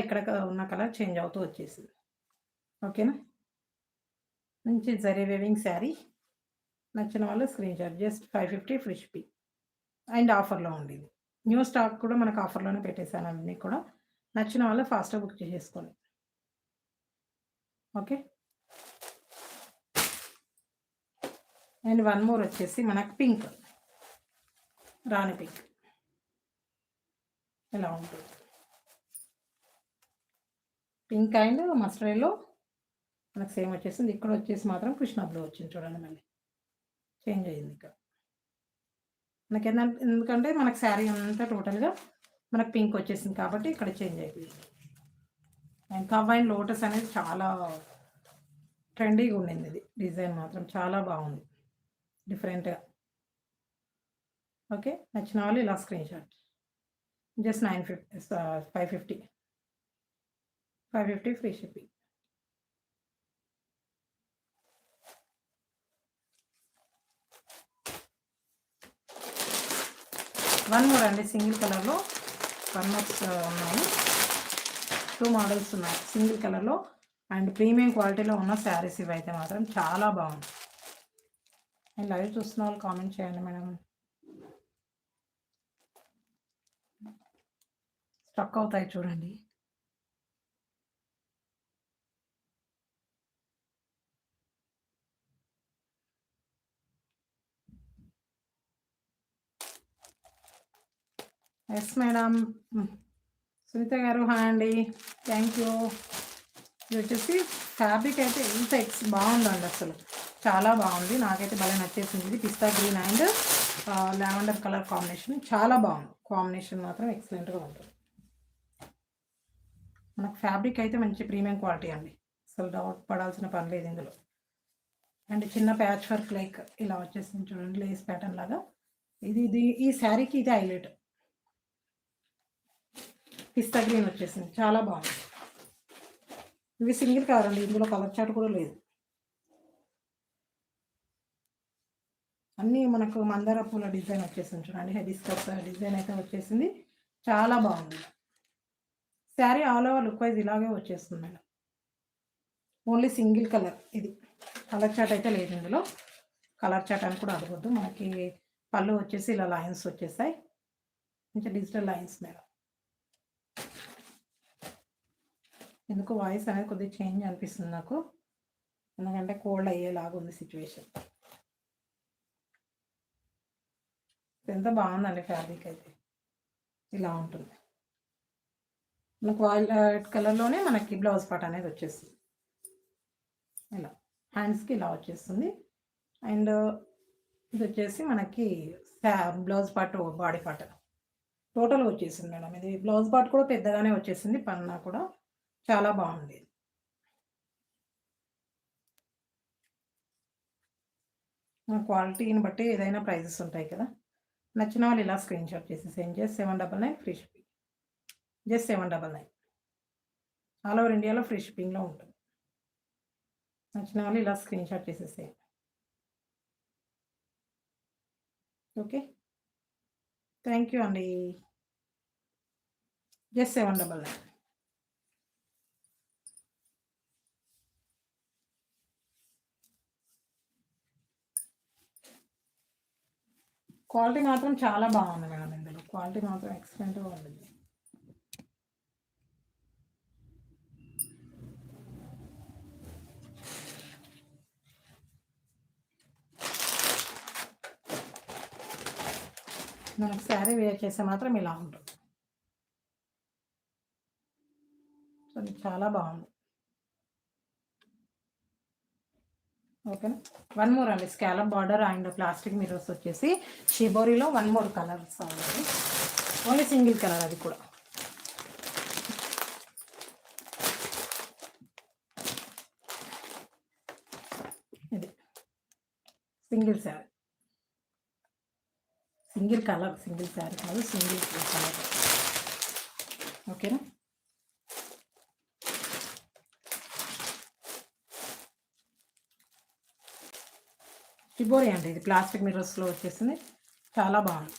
[SPEAKER 1] ఉన్న కలర్ చేంజ్ అవుతూ వచ్చేసింది. ఓకేనా. మంచి జరీ వేవింగ్ శారీ. నచ్చిన వాళ్ళు screenshot just 550 free shipping. And ఆఫర్లో ఉండేది. న్యూ స్టాక్ కూడా మనకు ఆఫర్లోనే పెట్టేశాను అన్నీ కూడా. నచ్చిన వాళ్ళు ఫాస్ట్‌గా బుక్ చేసేసుకోండి. ఓకే. అండ్ వన్ మోర్ వచ్చేసి మనకు పింక్, రాణి పింక్ ఇలా ఉంటుంది. పింక్ అండ్ మస్టర్డ్ ఎల్లో మనకు సేమ్ వచ్చేసింది. ఇక్కడ వచ్చేసి మాత్రం కృష్ణ బ్లూ వచ్చింది చూడండి. మళ్ళీ చేంజ్ అయ్యింది ఇక్కడ. మనకి ఎందుకంటే మనకు శారీ అంతా టోటల్గా మనకు పింక్ వచ్చేసింది కాబట్టి ఇక్కడ చేంజ్ అయిపోయింది. అండ్ కవ్ అండ్ లోటస్ అనేది చాలా ట్రెండీగా ఉండింది. ఇది డిజైన్ మాత్రం చాలా బాగుంది డిఫరెంట్గా. ఓకే. నచ్చిన వాళ్ళు ఇలా screenshot just 550 free shipping. One more అండి సింగిల్ కలర్లో వన్ మోర్స్ ఉన్నాయి. 2 మోడల్స్ ఉన్నాయి సింగిల్ కలర్లో అండ్ ప్రీమియం క్వాలిటీలో ఉన్న శారీస్ ఇవైతే మాత్రం చాలా బాగుంది. అండ్ లైవ్ చూస్తున్న వాళ్ళు కామెంట్ చేయండి మేడం. స్టక్ అవుతాయి చూడండి. Yes madam. సునీత గారు హాయ్ అండి. Thank you. ఇది వచ్చేసి ఫ్యాబ్రిక్ అయితే ఎంత బాగుందండి. అసలు చాలా బాగుంది. నాకైతే భలే నచ్చేసింది. ఇది పిస్తా green and lavender colour combination చాలా బాగుంది. కాంబినేషన్ మాత్రం ఎక్సలెంట్గా ఉంటుంది. మనకు ఫ్యాబ్రిక్ అయితే మంచి ప్రీమియం క్వాలిటీ అండి. అసలు డౌట్ పడాల్సిన పని లేదు ఇందులో. అండ్ చిన్న ప్యాచ్ వర్క్ లైక్ ఇలా వచ్చేసింది చూడండి. లేస్ ప్యాటర్న్ లాగా. ఇది ఈ శారీకి ఇది హైలైట్. పిస్తా గ్రీన్ వచ్చేసింది. చాలా బాగుంది. ఇవి సింగిల్ కలర్ అండి. ఇందులో కలర్ చార్ట్ కూడా లేదు. అన్నీ మనకు మందార పూల డిజైన్ వచ్చేసింది చూడండి. హెబిస్కస్ డిజైన్ అయితే వచ్చేసింది. చాలా బాగుంది. Sari all over look wise ఇలాగే వచ్చేస్తుంది మేడం. ఓన్లీ సింగిల్ కలర్ ఇది. కలర్ చార్ట్ అయితే లేదు ఇందులో. కలర్ చార్ట్ అని కూడా అడగొద్దు. మనకి పళ్ళు వచ్చేసి ఇలా లైన్స్ వచ్చేసాయి. కొంచెం డిజిటల్ లైన్స్ మేడం. ఎందుకు వాయిస్ అనేది కొద్దిగా చేంజ్ అనిపిస్తుంది నాకు. ఎందుకంటే కోల్డ్ అయ్యేలాగా ఉంది సిచ్యువేషన్. ఎంత బాగుందండి ఫ్యాబ్రిక్ అయితే. ఇలా ఉంటుంది. మనకు వైలెట్ కలర్లోనే మనకి బ్లౌజ్ పార్ట్ అనేది వచ్చేస్తుంది. ఇలా హ్యాండ్స్కి ఇలా వచ్చేస్తుంది. అండ్ ఇది వచ్చేసి మనకి బ్లౌజ్ పార్ట్ బాడీ పార్ట్ టోటల్గా వచ్చేసింది మేడం. ఇది బ్లౌజ్ పార్ట్ కూడా పెద్దగానే వచ్చేసింది. పన్నా కూడా చాలా బాగుంది. మన క్వాలిటీని బట్టి ఏదైనా ప్రైజెస్ ఉంటాయి కదా. నచ్చిన వాళ్ళు ఇలా స్క్రీన్ షాట్ చేసి సెండ్ చేసి 799 free shipping. Just 799 all over ఇండియాలో ఫ్రీ షిప్పింగ్లో ఉంటుంది. నచ్చిన వాళ్ళు ఇలా స్క్రీన్ షాట్ చేసేసేయండి. ఓకే, థ్యాంక్ యూ అండి. జస్ట్ 799. క్వాలిటీ మాత్రం చాలా బాగుంది మేడం. ఇందులో క్వాలిటీ మాత్రం ఎక్సలెంట్గా ఉంది. మనకు శారీ వేర్ చేస్తే మాత్రం ఇలా ఉంటుంది. సో ఇది చాలా బాగుంది. ఓకేనా. వన్ మోర్ అండి. Scallop border and plastic mirrors వచ్చేసి షిబోరిలో one more colours already. Only single colour అది కూడా. ఇది single sari, single colour, single sari కాదు, సింగిల్ కలర్. ఓకేనా. షిబోరి అండి. ఇది ప్లాస్టిక్ మిర్రర్స్లో వచ్చేసింది. చాలా బాగుంది.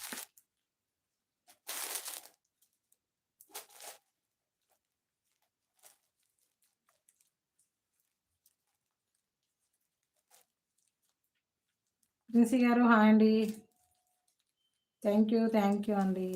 [SPEAKER 1] ప్రిన్సీ గారు హాయ్ అండి. థ్యాంక్ యూ అండి.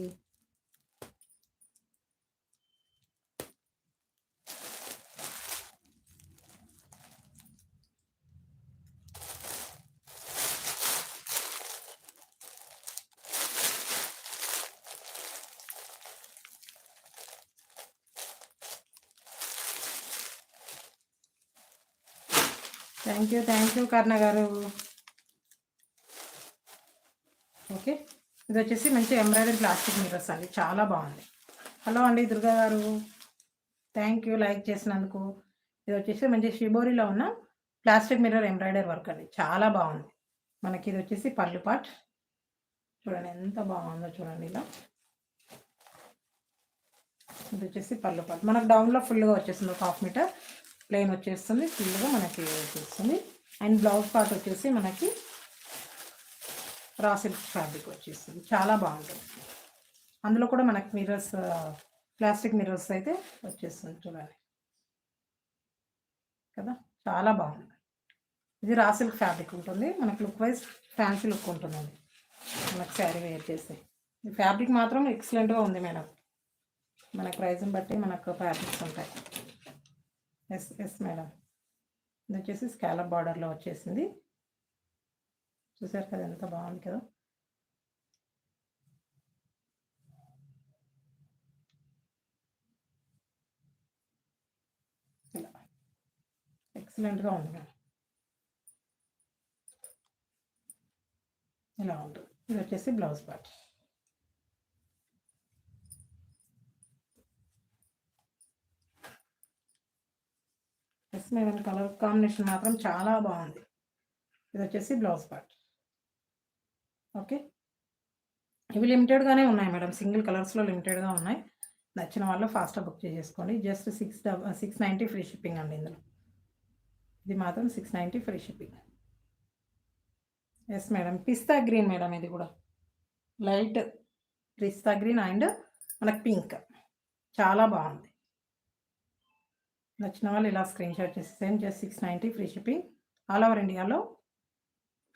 [SPEAKER 1] థ్యాంక్ యూ కర్ణ గారు. ఓకే, ఇది వచ్చేసి మంచి ఎంబ్రాయిడరీ ప్లాస్టిక్ మిర్రర్స్ అండి. చాలా బాగుంది. హలో అండి దుర్గా గారు, థ్యాంక్ యూ లైక్ చేసినందుకు. ఇది వచ్చేసి మంచి షిబోరిలో ఉన్న ప్లాస్టిక్ మిర్రర్ ఎంబ్రాయిడరీ వర్క్ అండి. చాలా బాగుంది. మనకి ఇది వచ్చేసి పళ్ళు పార్ట్ చూడండి ఎంత బాగుందో చూడండి. ఇలా ఇది వచ్చేసి పళ్ళు పార్ట్. మనకు డౌన్లో ఫుల్గా వచ్చేస్తుంది. ఒక 1/2 మీటర్ ప్లెయిన్ వచ్చేస్తుంది. ఫుల్గా మనకి వచ్చేస్తుంది. అండ్ బ్లౌజ్ పార్ట్ వచ్చేసి మనకి రా సిల్క్ ఫ్యాబ్రిక్ వచ్చేస్తుంది. చాలా బాగుంటుంది. అందులో కూడా మనకి మిర్రర్స్, ప్లాస్టిక్ మిర్రర్స్ అయితే వచ్చేస్తుంది చూడండి కదా. చాలా బాగుంది. ఇది రా సిల్క్ ఫ్యాబ్రిక్ ఉంటుంది. మనకు లుక్ వైజ్ ఫ్యాన్సీ లుక్ ఉంటుందండి మనకు శారీ వేర్ చేస్తే. ఈ ఫ్యాబ్రిక్ మాత్రం ఎక్సలెంట్గా ఉంది మేడం. మన ప్రైస్ని బట్టి మనకు ఫ్యాబ్రిక్స్ ఉంటాయి. Yes madam. ఇది వచ్చేసి స్కాలప్ బార్డర్లో వచ్చేసింది. చూసారు కదా ఎంత బాగుంది కదా. ఇలా ఎక్సలెంట్గా ఉంది మేడం. ఇలా ఉంటుంది. ఇది వచ్చేసి blouse part. Yes madam. Colour combination మాత్రం చాలా బాగుంది. ఇది వచ్చేసి బ్లౌజ్ పార్ట్. ఓకే, ఇవి లిమిటెడ్గానే ఉన్నాయి మేడం. సింగిల్ కలర్స్లో లిమిటెడ్గా ఉన్నాయి. నచ్చిన వాళ్ళు ఫాస్ట్‌గా బుక్ చేసేసుకోండి. జస్ట్ 690 ఫ్రీ షిప్పింగ్ అండి ఇందులో. ఇది మాత్రం 690 ఫ్రీ షిప్పింగ్. Yes madam. పిస్తా గ్రీన్ మేడం ఇది గూడా. లైట్ పిస్తా గ్రీన్ అండ్ మనకు పింక్. చాలా బావుంది. నచ్చిన వాళ్ళు ఇలా స్క్రీన్‌షాట్ చేసేసేయండి. Just 690 free shipping. All over ఇండియాలో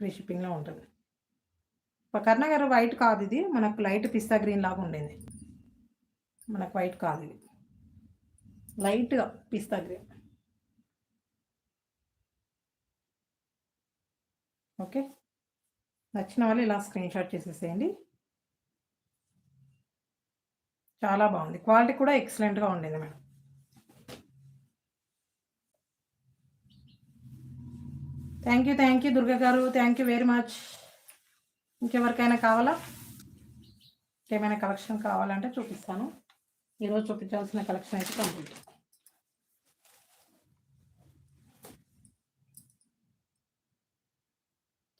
[SPEAKER 1] ఫ్రీ షిప్పింగ్‌లో ఉంటుంది. కర్ణ గారు వైట్ కాదిది. మనకు లైట్ పిస్తా గ్రీన్ లాగా ఉండింది. మనకు వైట్ కాదిది. లైట్‌గా పిస్తా గ్రీన్. ఓకే. నచ్చిన వాళ్ళు ఇలా స్క్రీన్‌షాట్ చేసేసేయండి. చాలా బావుంది. క్వాలిటీ కూడా ఎక్సలెంట్‌గా ఉండింది మేడం. థ్యాంక్ యూ దుర్గ గారు. Thank you very much. ఇంకెవరికైనా కావాలా? ఇంకేమైనా కలెక్షన్ కావాలంటే చూపిస్తాను. ఈరోజు చూపించాల్సిన కలెక్షన్ అయితే కంప్లీట్.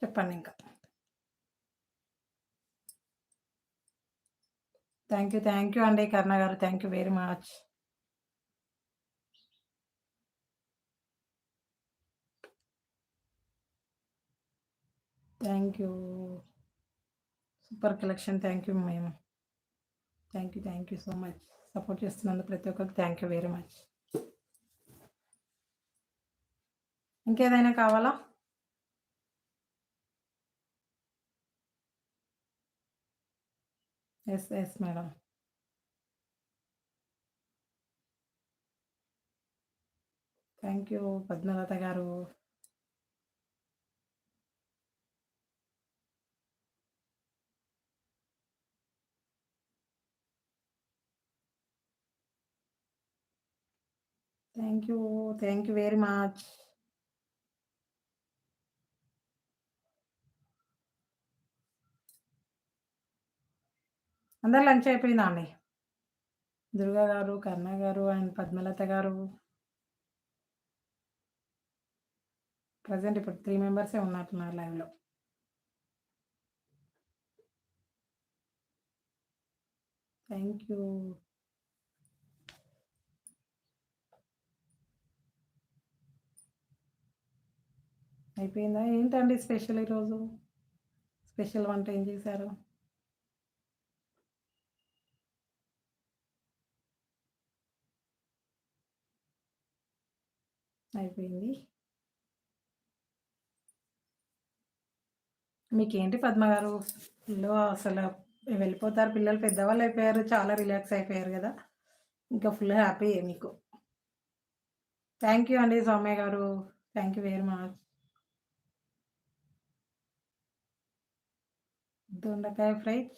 [SPEAKER 1] చెప్పండి ఇంకా. థ్యాంక్ యూ అండి కర్ణ గారు. Thank you very much. Thank you. Super collection. Thank you మేము. Thank you so much. Support చేస్తున్నందుకు ప్రతి ఒక్కరికి థ్యాంక్ యూ వెరీ మచ్. ఇంకేదైనా కావాలా? Yes madam. Thank you Padmalatha గారు. Thank you very much. అందరి లంచ్ అయిపోయిందా అండి? దుర్గా గారు, కర్ణ గారు అండ్ పద్మలత గారు. ప్రెజెంట్ ఇప్పుడు 3 మెంబర్సే ఉన్నట్టున్నారు లైవ్‌లో. Thank you. అయిపోయిందా? ఏంటండి స్పెషల్ ఈరోజు? స్పెషల్ వంట ఏం చేశారు? అయిపోయింది. మీకేంటి పద్మ గారు? ఫుల్లు అసలు వెళ్ళిపోతారు. పిల్లలు పెద్దవాళ్ళయిపోయారు. చాలా రిలాక్స్ అయిపోయారు గదా! ఇంకా ఫుల్ హ్యాపీయే మీకు. థ్యాంక్ యూ అండి సౌమ్య గారు. Thank you very much. దొండకాయ ఫ్రై